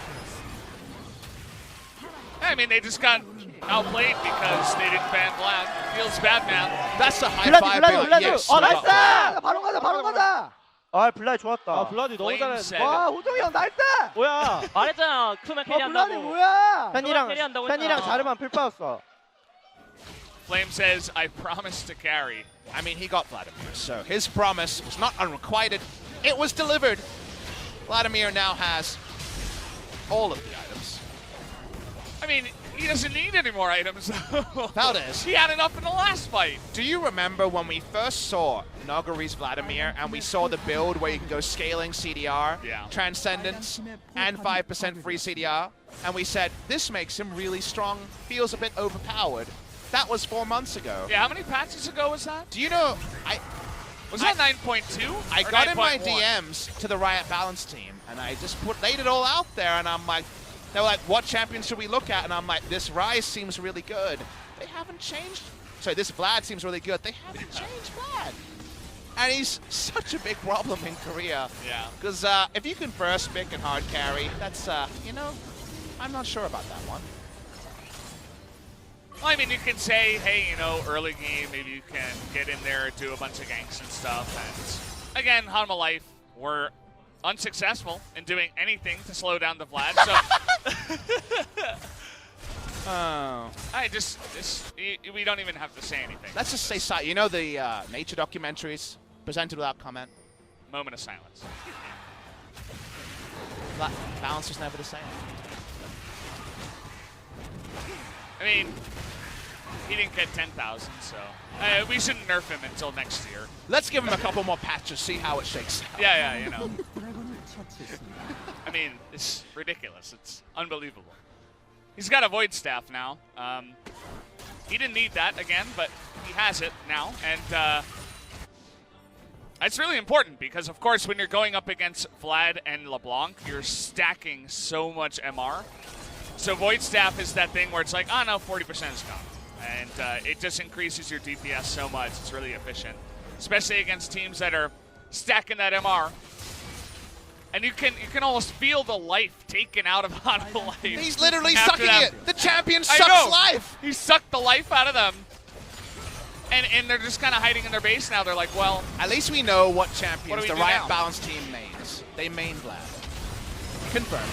S1: I mean, they just got outplayed because they didn't ban Vlad. Feels bad, man.
S2: That's a high five. Yes.
S3: 나이스! 바로 가자! 아, 블라디 좋았다.
S4: 아, 블라디 너무 잘했어.
S3: 와, 호동이 형 나이스!
S4: 뭐야? 말했잖아. 크면 캐리한다고.
S3: 블라디 뭐야?
S4: 팬이랑
S3: 자르만 풀빠였어.
S1: Flame says, I promised to carry.
S2: I mean, he got Vladimir, so his promise was not unrequited. It was delivered. Vladimir now has all of the items.
S1: I mean, he doesn't need any more items.
S2: Valdez.
S1: He had enough in the last fight.
S2: Do you remember when we first saw Nuguri's Vladimir and we saw the build where you can go scaling CDR, Transcendence, and 5% free CDR, and we said, this makes him really strong, feels a bit overpowered. That was 4 months ago.
S1: Yeah, how many patches ago was that?
S2: Do you know,
S1: Was that 9.2?
S2: I
S1: or
S2: got in my
S1: 9.1?
S2: DMs to the Riot Balance team, and I just laid it all out there, and I'm like, they were like, what champion should we look at? And I'm like, this Ryze seems really good. They haven't changed. Sorry, this Vlad seems really good. They haven't changed Vlad. And he's such a big problem in Korea.
S1: Yeah.
S2: Because if you can first pick and hard carry, that's, you know, I'm not sure about that one.
S1: Well, I mean, you can say, hey, you know, early game, maybe you can get in there, do a bunch of ganks and stuff. And again, Hanwha Life were unsuccessful in doing anything to slow down the Vlad. So we don't even have to say anything.
S2: Let's just say, you know, the nature documentaries presented without comment.
S1: Moment of silence.
S2: Balance was never the same.
S1: I mean, he didn't get 10,000, so we shouldn't nerf him until next year.
S2: Let's give him a couple more patches, see how it shakes out.
S1: Yeah, you know. I mean, it's ridiculous. It's unbelievable. He's got a Void Staff now. He didn't need that again, but he has it now. And it's really important because, of course, when you're going up against Vlad and LeBlanc, you're stacking so much MR. So Void Staff is that thing where it's like, oh no, 40% is gone. And it just increases your DPS so much. It's really efficient, especially against teams that are stacking that MR. And you can almost feel the life taken out of Hanwha Life.
S2: He's literally sucking it. The champion
S1: I
S2: sucks
S1: know.
S2: life.
S1: He sucked the life out of them. And they're just kind of hiding in their base now. They're like, well,
S2: at least we know what
S1: What
S2: champions
S1: do
S2: the
S1: we do
S2: Riot
S1: now?
S2: Balance team mains. They main Vlad. Confirmed.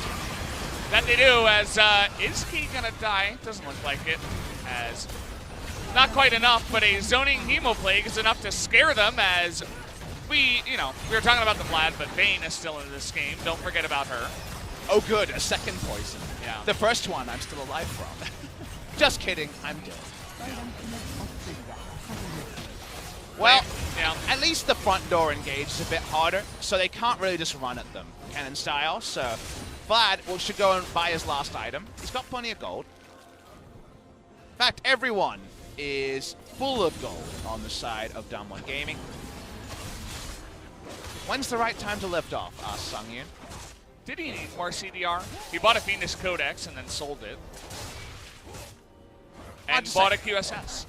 S1: that they do. As is Key gonna die? Doesn't look like it. As not quite enough, but a zoning Hemoplague is enough to scare them. As we were talking about the Vlad, but Vayne is still in this game. Don't forget about her.
S2: Oh good, a second poison.
S1: Yeah.
S2: The first one I'm still alive from. Just kidding, I'm dead. Well,
S1: Yeah.
S2: at least the front door engage is a bit harder, so they can't really just run at them, cannon style. So Vlad should go and buy his last item. He's got plenty of gold. In fact, everyone is full of gold on the side of DAMWON Gaming. When's the right time to lift off? Asked Sangyoon.
S1: Did he need more CDR? He bought a Phoenix Codex and then sold it. And bought a QSS.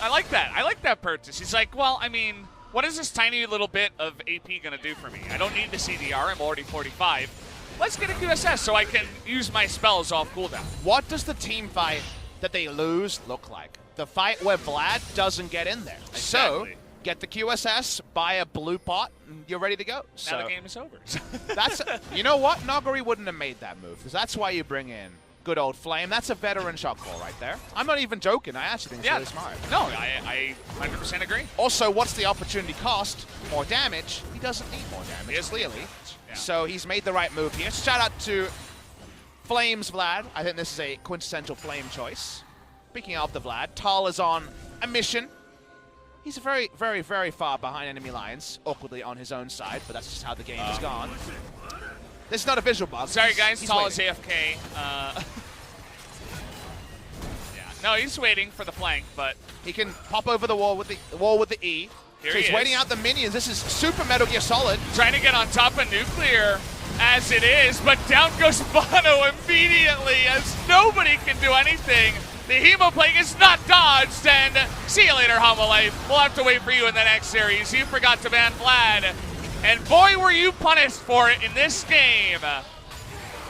S1: I like that. I like that purchase. He's like, well, I mean, what is this tiny little bit of AP going to do for me? I don't need the CDR. I'm already 45. Let's get a QSS so I can use my spells off cooldown.
S2: What does the team fight that they lose look like? The fight where Vlad doesn't get in there.
S1: Exactly.
S2: So, get the QSS, buy a blue pot, and you're ready to go. So
S1: Now the game is over.
S2: that's, you know what? Nuguri wouldn't have made that move, because that's why you bring in good old Flame. That's a veteran shot call right there. I'm not even joking. I actually think it's really smart.
S1: No, I 100% agree.
S2: Also, what's the opportunity cost? More damage. He doesn't need more damage,
S1: Yes,
S2: clearly.
S1: Yeah.
S2: So he's made the right move here. Shout out to Flames Vlad. I think this is a quintessential Flame choice. Speaking of the Vlad, Tal is on a mission. He's very, very, very far behind enemy lines, awkwardly on his own side, but that's just how the game has gone. This is not a visual bug.
S1: Sorry, guys.
S2: He's
S1: Tal is
S2: waiting.
S1: AFK. Yeah. No, he's waiting for the flank, but
S2: He can pop over the wall with the E.
S1: Here
S2: So
S1: he
S2: he's
S1: is.
S2: waiting out the minions. This is super Metal Gear Solid.
S1: trying to get on top of Nuclear as it is, but down goes bonO immediately as nobody can do anything. The Hemoplague is not dodged, and see you later, Hanwha Life. We'll have to wait for you in the next series. You forgot to ban Vlad, and boy, were you punished for it in this game.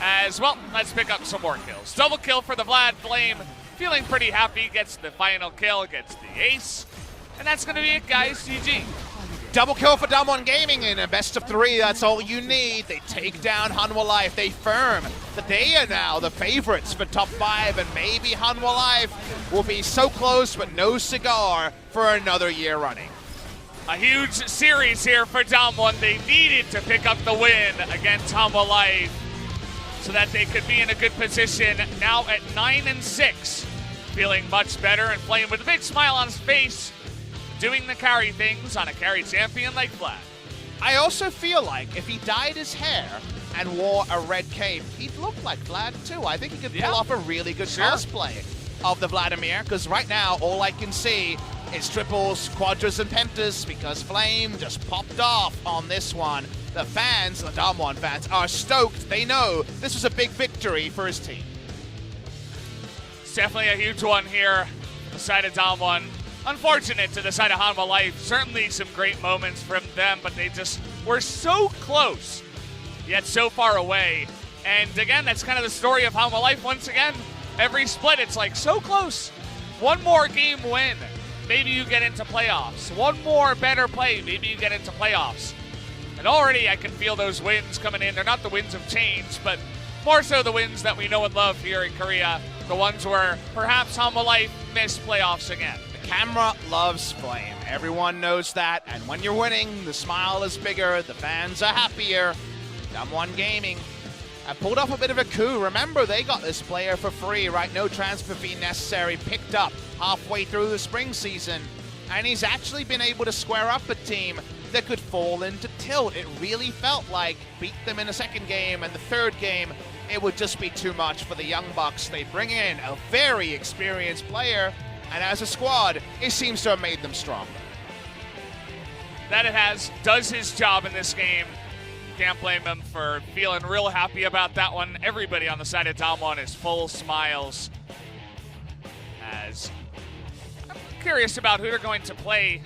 S1: As well, let's pick up some more kills. Double kill for the Vlad. Flame feeling pretty happy, gets the final kill, gets the ace, and that's going to be it, guys. GG.
S2: Double kill for DWG Gaming in a best of 3. That's all you need. They take down Hanwha Life. They firm that they are now the favorites for top 5, and maybe Hanwha Life will be so close but no cigar for another year running.
S1: A huge series here for DAMWON. They needed to pick up the win against Hanwha Life. so that they could be in a good position now at 9-6. Feeling much better and playing with a big smile on his face, doing the carry things on a carry champion like Vlad.
S2: I also feel like if he dyed his hair and wore a red cape, he'd look like Vlad too. I think he could pull off a really good cosplay of the Vladimir, because right now all I can see is triples, quadras, and pentas, because Flame just popped off on this one. The fans, the DAMWON fans, are stoked. They know this was a big victory for his team.
S1: It's definitely a huge one here on the side of DAMWON. Unfortunate to the side of Hanwha Life. Certainly some great moments from them, but they just were so close, yet so far away. And again, that's kind of the story of Hanwha Life. Once again, every split, it's like so close. One more game win, maybe you get into playoffs. One more better play, maybe you get into playoffs. And already I can feel those wins coming in. They're not the wins of change, but more so the wins that we know and love here in Korea. The ones where perhaps Hanwha Life missed playoffs again.
S2: The camera loves Flame. Everyone knows that. And when you're winning, the smile is bigger, the fans are happier. DWG Gaming have pulled off a bit of a coup. Remember, they got this player for free, right? No transfer fee necessary. Picked up halfway through the spring season. And he's actually been able to square up a team that could fall into tilt. It really felt like beat them in the second game, and the third game, it would just be too much for the Young Bucks. They bring in a very experienced player, and as a squad, it seems to have made them stronger.
S1: That it has, does his job in this game. Can't blame him for feeling real happy about that one. Everybody on the side of DWG is full smiles. As I'm curious about who they're going to play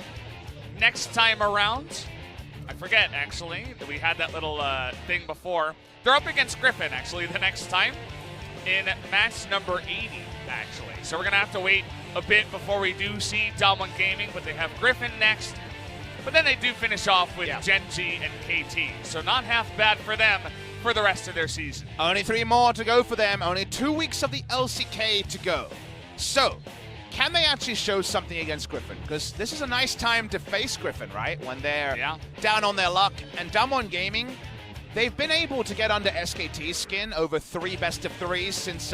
S1: next time around. I forget, actually, that we had that little thing before. They're up against Griffin, actually, the next time in match number 80, actually. So we're going to have to wait a bit before we do see DWG Gaming, but they have Griffin next. But then they do finish off with Genji and KT. So not half bad for them for the rest of their season.
S2: Only 3 more to go for them. Only 2 weeks of the LCK to go. So, can they actually show something against Griffin? Because this is a nice time to face Griffin, right? When they're down on their luck. And DWG Gaming, they've been able to get under SKT's skin over 3 best-of-3s since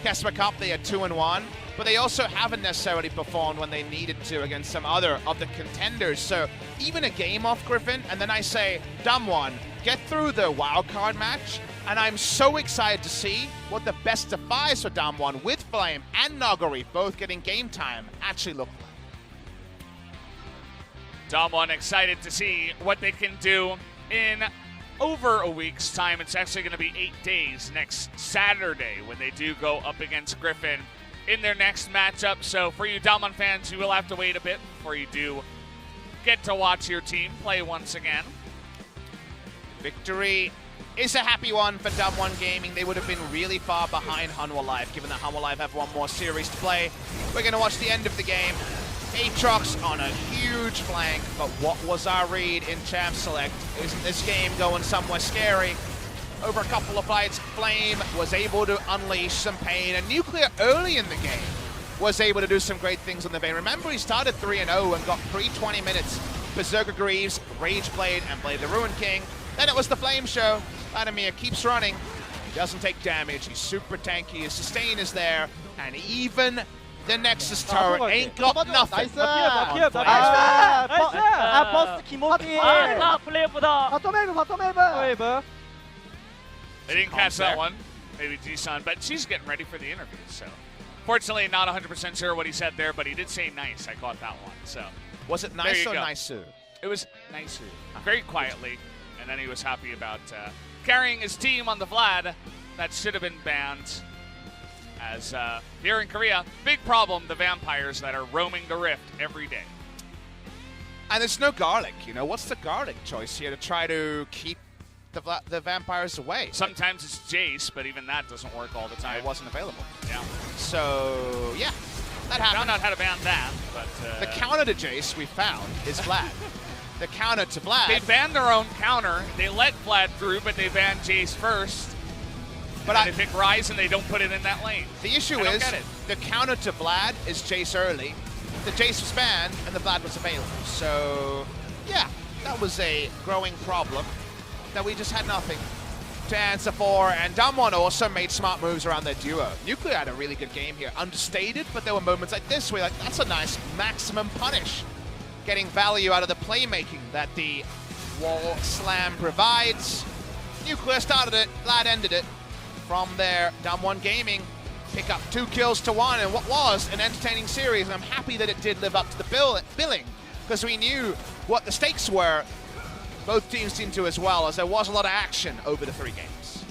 S2: Kesma Cup. They had 2-1. But they also haven't necessarily performed when they needed to against some other of the contenders. So even a game off Griffin, and then I say, DWG, get through the wildcard match. And I'm so excited to see what the best of 5s for DWG with Flame and Nuguri both getting game time actually look like.
S1: DWG excited to see what they can do in over a week's time. It's actually going to be 8 days next Saturday when they do go up against Griffin in their next matchup. So for you DWG fans, you will have to wait a bit before you do get to watch your team play once again.
S2: Victory is a happy one for DWG Gaming. They would have been really far behind Hanwha Life, given that Hanwha Life have one more series to play. We're going to watch the end of the game. Aatrox on a huge flank, but what was our read in Champ Select? Isn't this game going somewhere scary? Over a couple of fights, Flame was able to unleash some pain, and Nuclear early in the game was able to do some great things on the vein. Remember, he started 3-0 and got pre-20 minutes. Berserker Greaves, Rage Blade, and Blade the Ruin King. Then it was the Flame show. Vladimir keeps running. He doesn't take damage. He's super tanky. His sustain is there. And even the Nexus turret ain't got nothing.
S3: 나이스! 버스 김호기!
S4: 아, 플레이보다.
S3: 바텀 웨이브!
S1: They didn't catch that one. Maybe Jisun, but she's getting ready for the interview. So, fortunately, not 100% sure what he said there, but he did say nice. I caught that one. So,
S2: was it nice or nice?
S1: It was nice, very quietly, and then he was happy about carrying his team on the Vlad. That should have been banned. As here in Korea, big problem, the vampires that are roaming the rift every day.
S2: And there's no Garlic, you know. What's the Garlic choice here to try to keep the vampires away?
S1: Sometimes it's Jace, but even that doesn't work all the time.
S2: It wasn't available.
S1: Yeah.
S2: So, yeah, that happened.
S1: Found out how to ban that, but...
S2: the counter to Jace we found is Vlad. The counter to Vlad...
S1: They banned their own counter. They let Vlad through, but they banned Jace first. But they pick Ryze and they don't put it in that lane.
S2: The issue is, the counter to Vlad is Jace early. The Jace was banned, and the Vlad was available. So, yeah, that was a growing problem that we just had nothing. to answer for, and DWG also made smart moves around their duo. Nuclear had a really good game here, understated, but there were moments like this where like, that's a nice maximum punish. Getting value out of the playmaking that the wall slam provides. Nuclear started it, Vlad ended it. From there, DAMWON Gaming pick up 2 kills to 1 in what was an entertaining series, and I'm happy that it did live up to the billing, because we knew what the stakes were. Both teams seemed to as well, as there was a lot of action over the 3 games.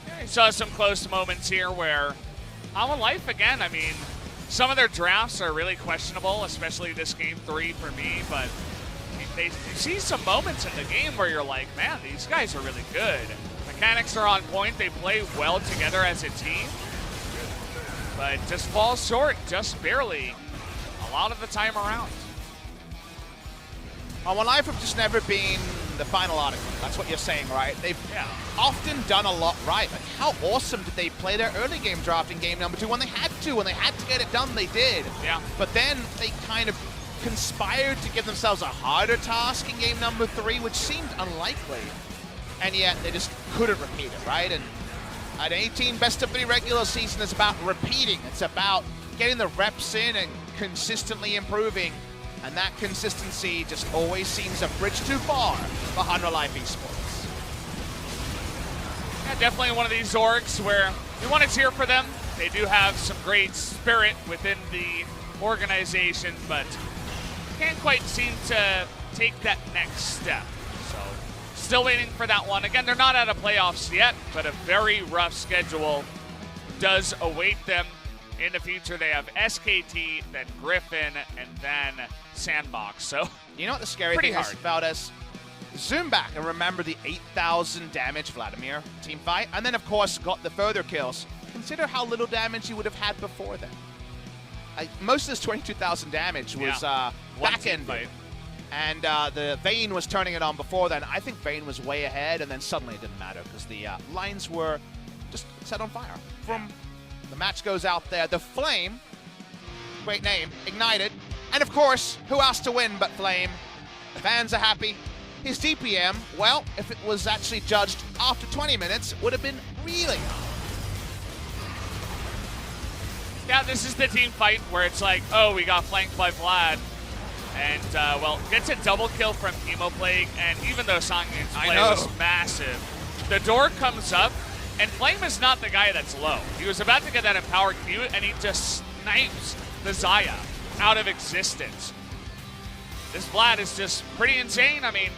S1: Yeah, we saw some close moments here where Hanwha Life, again, I mean, some of their drafts are really questionable, especially this game 3 for me, but you see some moments in the game where you're like, man, these guys are really good. Mechanics are on point, they play well together as a team, but just fall short, just barely, a lot of the time around.
S2: Hanwha Life have just never been the final article. That's what you're saying, right? They've often done a lot right. Like, how awesome did they play their early game draft in game number 2 when they had to? When they had to get it done, they did.
S1: Yeah.
S2: But then they kind of conspired to give themselves a harder task in game number 3, which seemed unlikely. And yet they just couldn't repeat it, right? And an 18 best-of-3 regular season is about repeating. It's about getting the reps in and consistently improving. And that consistency just always seems a bridge too far for Hanwha Life Esports.
S1: Yeah, definitely one of these orgs where we want to cheer for them. They do have some great spirit within the organization, but can't quite seem to take that next step. So still waiting for that one. Again, they're not out of playoffs yet, but a very rough schedule does await them. In the future, they have SKT, then Griffin, and then Sandbox. So,
S2: you know what the scary thing is about us? Zoom back and remember the 8,000 damage Vladimir team fight, and then of course got the further kills. Consider how little damage you would have had before then. Most of this 22,000 damage was back-end fight. And the Vayne was turning it on before then. I think Vayne was way ahead, and then suddenly it didn't matter because the lines were just set on fire. The match goes out there. The Flame, great name, ignited. And of course, who else to win but Flame? The fans are happy. His DPM, well, if it was actually judged after 20 minutes, would have been really high.
S1: Yeah, this is the team fight where it's like, oh, we got flanked by Vlad. And, well, gets a double kill from Emo Plague, and even though Sangyoon's play was massive, the door comes up, and Flame is not the guy that's low. He was about to get that empowered Q, and he just snipes the Xayah out of existence. This Vlad is just pretty insane. I mean,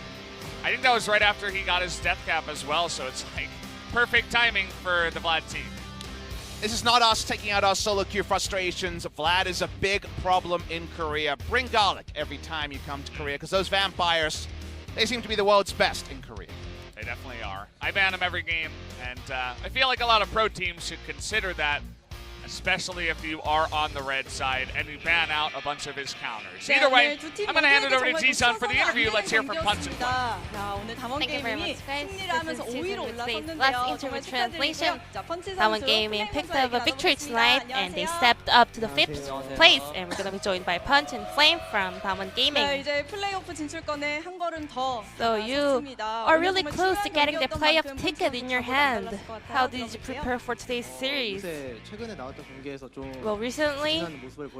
S1: I think that was right after he got his death cap as well, so it's like perfect timing for the Vlad team.
S2: This is not us taking out our solo queue frustrations. Vlad is a big problem in Korea. Bring garlic every time you come to Korea, because those vampires, they seem to be the world's best in Korea.
S1: They definitely are. I ban them every game, and I feel like a lot of pro teams should consider that, especially if you are on the red side and you ban out a bunch of his counters. Either way, I'm going to hand it over to Ji-sun for the interview. Let's hear from Punch and Flame.
S5: Thank you very much, guys. This is Ji-sun with today's last interview translation. DWG Gaming picked up a victory tonight, and they stepped up to the 5th place, and we're going to be joined by Punch and Flame from DWG Gaming. So you are really close to getting the playoff ticket in your hand. How did you prepare for today's series? Well, recently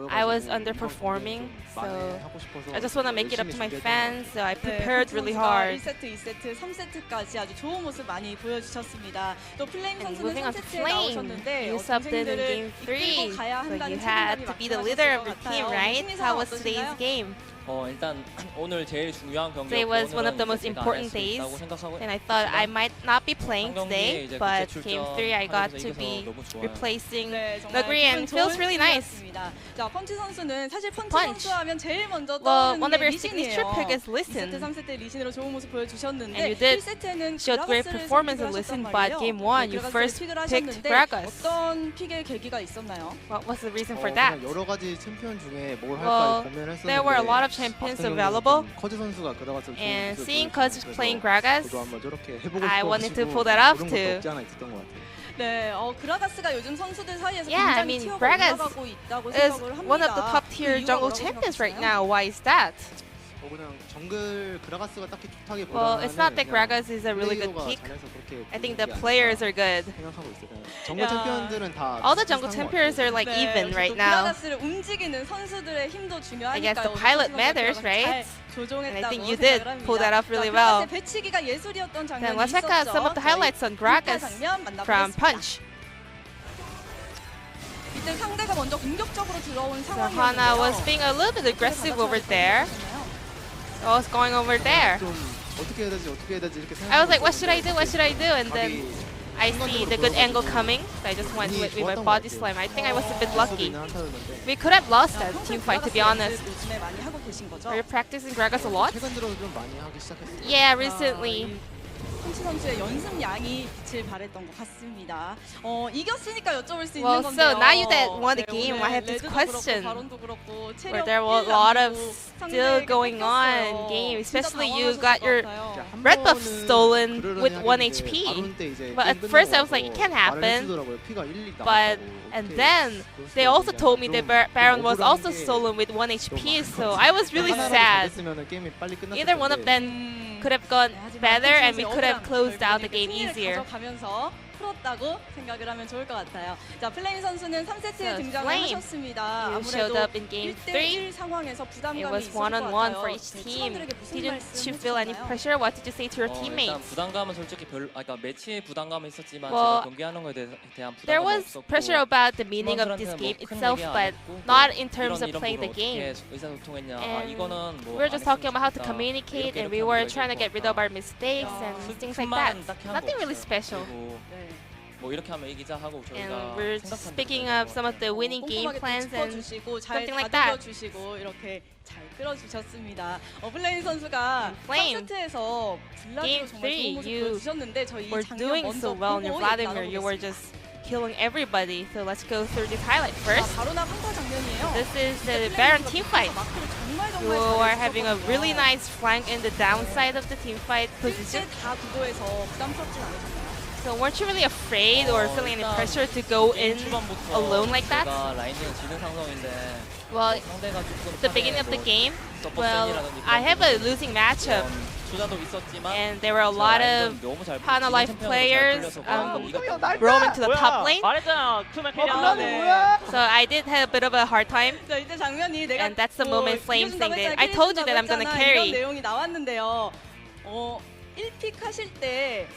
S5: I was underperforming, so I just want to make it up to my fans, so I prepared really hard. And moving on to Flame, you subbed in Game 3, so you had to be the leader of your team, right? How was today's game? Today was one of the most important days, and I thought I might not be playing today, but Game 3 I got to be replacing Nuguri, and it feels really nice. Punch, well, one of your signature pick is Listen, and you did showed great performance in Listen, but Game 1 you first picked Gragas. What was the reason for that? Well, there were a lot of champions available, and seeing Cuz playing Gragas, I wanted to pull that off too. Yeah, I mean, Gragas is one of the top tier jungle champions right now. Why is that? Well, it's not that Gragas is a really good pick. I think the players are good. All the jungle champions are like even right now. I guess the pilot matters, right? And I think you did pull that off really well. Then let's check out some of the highlights on Gragas from Punch. So Hanwha was being a little bit aggressive over there. I was going over there. I was like, what should I do? What should I do? And then I see the good angle coming, so I just went with my body slam. I think I was a bit lucky. We could have lost that team fight, to be honest. Are you practicing Gragas a lot? Yeah, recently. Well, so now you that won the game, I have this question. Where there were a lot of still going on in game, especially you got your red buff stolen with 1 HP. But at first I was like, it can't happen. But and then they also told me that Baron was also stolen with 1 HP, so I was really sad. Either one of them could have gone better and we could have closed out the game easier. 풀었다고 생각을 하면 좋을 것 같아요. 자, 플레임 선수는 3세트에 등장을 하셨습니다.
S2: showed up in game 3. It was one-on-one for each team. Didn't you feel any pressure? What did you say to your teammates?
S4: 일단 부담감은 솔직히 그러니까 매치에 부담감은 있었지만
S2: Well,
S4: 제가 경기하는 거에 대한
S2: there
S4: 부담감은
S2: was
S4: 없었고
S2: pressure about the meaning of this game itself, but not in terms of playing the game.
S4: 의사소통했냐?
S2: And
S4: 이거는 뭐
S2: we were just talking about how to communicate, and we were trying to get rid of our mistakes and things like that. Nothing really special.
S4: 뭐 이렇게 하면 이기자 하고 저희가
S2: And we're speaking of some of the winning game plans and something like that.
S5: 이렇게 잘 끌어주셨습니다. 플레임 선수가
S2: Flame,
S5: 세트에서
S2: game 3, you were doing so well in your Vladimir. You were just killing everybody. So let's go through this highlight first. This is the Baron team fight. You are having a really nice flank in the downside of the team fight position. So weren't you really afraid or feeling any pressure to go in alone like that? Well, at the beginning of the game, well, I have a losing matchup. And there were a lot of Hanwha Life players roaming to the top lane. So I did have a bit of a hard time. And that's the moment Flame saying that I told you that I'm going to carry.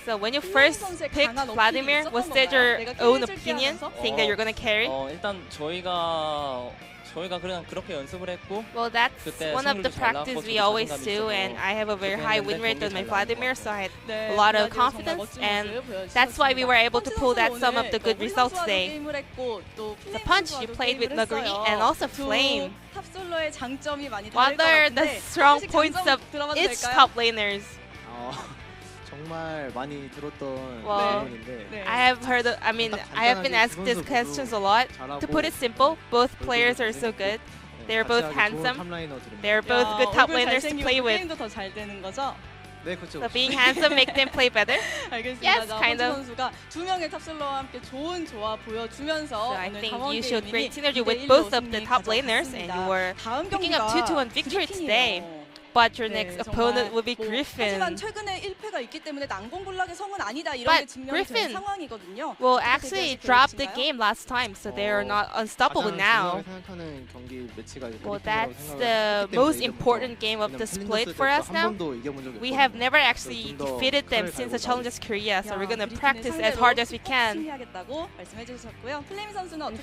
S2: So when you first picked Vladimir, was that your own opinion, saying that you're going to carry?
S4: 일단 저희가 그냥 그렇게 연습을 했고.
S2: Well, that's one of the practice we always do, and I have a very high win rate on my Vladimir, so I had a lot of confidence, and that's why we were able to pull that some of the good results today. The Punch, you played with Nuguri and also Flame. What are the strong points of each top laners?
S3: 정말 많이 들었던
S2: Well,
S3: 질문인데
S2: I have heard, I have been asked these questions a lot. To put it simple, both players are so good. They're both handsome. They're both good top laners to play with.
S3: 네, 그렇죠.
S2: So being handsome makes them play better? Yes, kind of. So I think you showed great synergy with both of the top laners, and you were picking up 2-1 victory today. But your next opponent will be Griffin. But Griffin will actually drop the game last time, so they are not unstoppable now. Well, that's the most important game of the split for us now. We have never actually defeated them since the Challenges Korea, so we're going to practice as hard as we can. And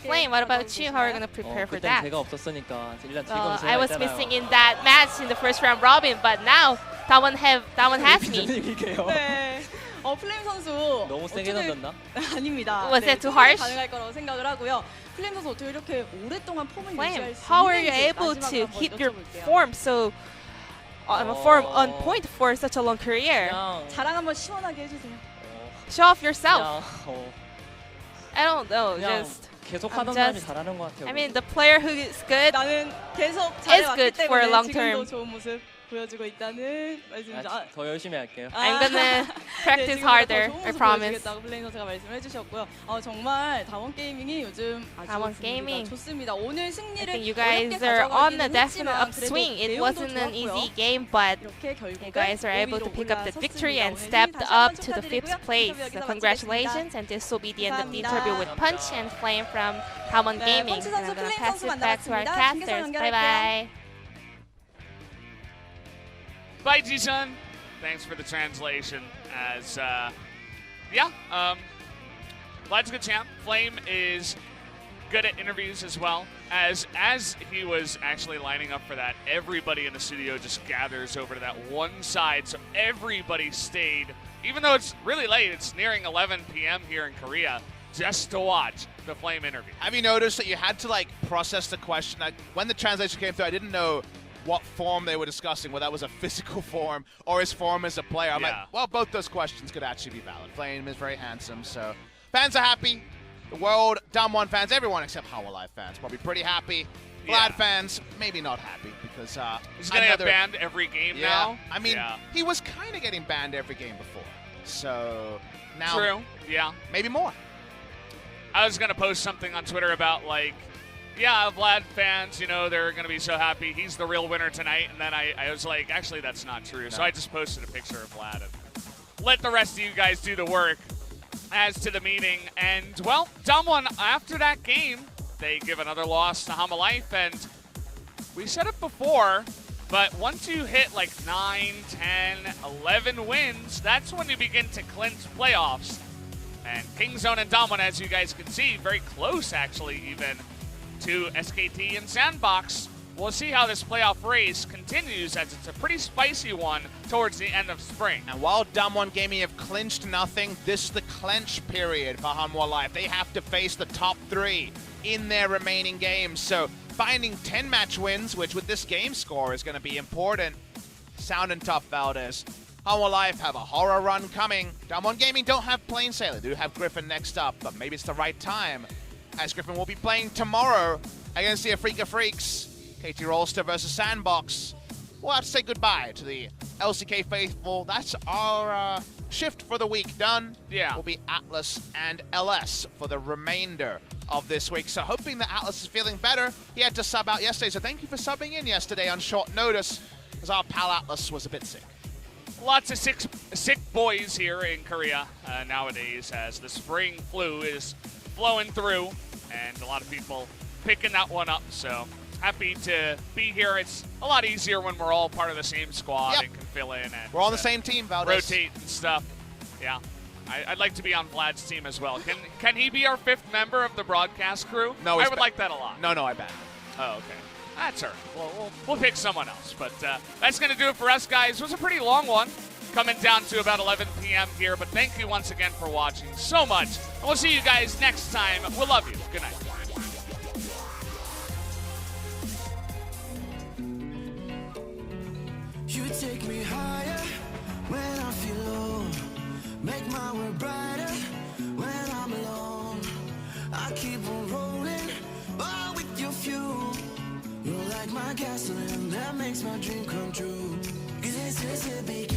S2: Flame, what about you? How are you going to prepare for that? I was missing in that match in the first round robin, but now DAMWON has me.
S5: 네. 플레임 선수
S4: 너무 세게 던졌나?
S5: 아닙니다.
S2: Was that too harsh?
S5: 가능할 거라고 생각을 하고요. 플레임 선수 어떻게 이렇게 오랫동안 폼을
S2: Flame,
S5: 유지할 수
S2: how are you
S5: 있는지
S2: able to
S5: 마지막으로
S2: keep
S5: 한번
S2: your
S5: 여쭤볼게요.
S2: form so form on point for such a long career?
S5: 자랑 한번 시원하게 해주세요.
S2: Show off yourself. I don't know,
S4: 그냥
S2: just
S4: 계속 하던 사람이 잘하는 것 같아요.
S2: I mean, the player who is good
S5: 나는 계속
S2: is good
S5: 잘해왔기
S2: for a
S5: 때문에
S2: long
S5: 지금도
S2: term.
S5: 좋은 모습
S6: 보여주고 있다는 말씀이죠.
S4: 더 열심히 할게요.
S5: I'm gonna practice harder. I promise.
S6: 플레인 선수가 말씀을 해주셨고요. 정말 다원 게이밍이 요즘 아주
S5: 다원 게이밍.
S6: 좋습니다. 오늘
S5: I
S6: 승리를
S5: think you guys are on a definite upswing. It wasn't an easy game, but you guys are able to pick up the victory and stepped up to the 5th place. So congratulations, and this will be the end of the interview with Punch and Flame from DAMWON Gaming. And I'm gonna pass it back to our casters. Bye bye.
S1: Bye, Ji-sun. Thanks for the translation. As, Vlad's a good champ. Flame is good at interviews as well. As he was actually lining up for that, everybody in the studio just gathers over to that one side. So everybody stayed, even though it's really late, it's nearing 11 p.m. here in Korea, just to watch the Flame interview.
S2: Have you noticed that you had to process the question? When the translation came through, I didn't know what form they were discussing, whether that was a physical form or his form as a player. I'm like, well, both those questions could actually be valid. Flame is very handsome, so fans are happy. The world, DAMWON fans, everyone except Hanwha Live fans probably pretty happy. Vlad fans, maybe not happy because
S1: he's going to get banned every game now.
S2: I mean, he was kind of getting banned every game before. So now,
S1: true,
S2: maybe more.
S1: I was going to post something on Twitter about Vlad fans, they're going to be so happy. He's the real winner tonight. And then I was like, actually, that's not true. No. So I just posted a picture of Vlad and let the rest of you guys do the work as to the meeting. And, well, DAMWON, after that game, they give another loss to Hanwha Life. And we said it before, but once you hit 9, 10, 11 wins, that's when you begin to clinch playoffs. And Kingzone and DAMWON, as you guys can see, very close, actually, even to SKT and Sandbox. We'll see how this playoff race continues, as it's a pretty spicy one towards the end of spring.
S2: And while DAMWON Gaming have clinched nothing, this is the clench period for Hanwha Life. They have to face the top 3 in their remaining games. So finding 10-match wins, which with this game score is going to be important. Sounding tough, Valdez. Hanwha Life have a horror run coming. DAMWON Gaming don't have Plain Sailor. They do have Griffin next up, but maybe it's the right time, as Griffin will be playing tomorrow against the FLICKR Freaks. KT Rolster versus Sandbox. We'll have to say goodbye to the LCK faithful. That's our shift for the week done. Will be Atlas and LS for the remainder of this week. So hoping that Atlas is feeling better. He had to sub out yesterday, so thank you for subbing in yesterday on short notice, as our pal Atlas was a bit sick.
S1: Lots of sick boys here in Korea nowadays, as the spring flu is flowing through, and a lot of people picking that one up. So happy to be here. It's a lot easier when we're all part of the same squad and can fill in. And
S2: we're on the same team, Valdez.
S1: Rotate and stuff. Yeah, I'd like to be on Vlad's team as well. Can he be our 5th member of the broadcast crew?
S2: No,
S1: I would like that a lot.
S2: No, I bet.
S1: Oh, okay. That's all right. We'll pick someone else. But that's going to do it for us, guys. It was a pretty long one, coming down to about 11 p.m. here. But thank you once again for watching so much. And we'll see you guys next time. We'll love you. Good night.
S7: You take me higher when I feel low. Make my world brighter when I'm alone. I keep on rolling, all with your fuel. You're like my gasoline that makes my dream come true. 'Cause this is the beginning.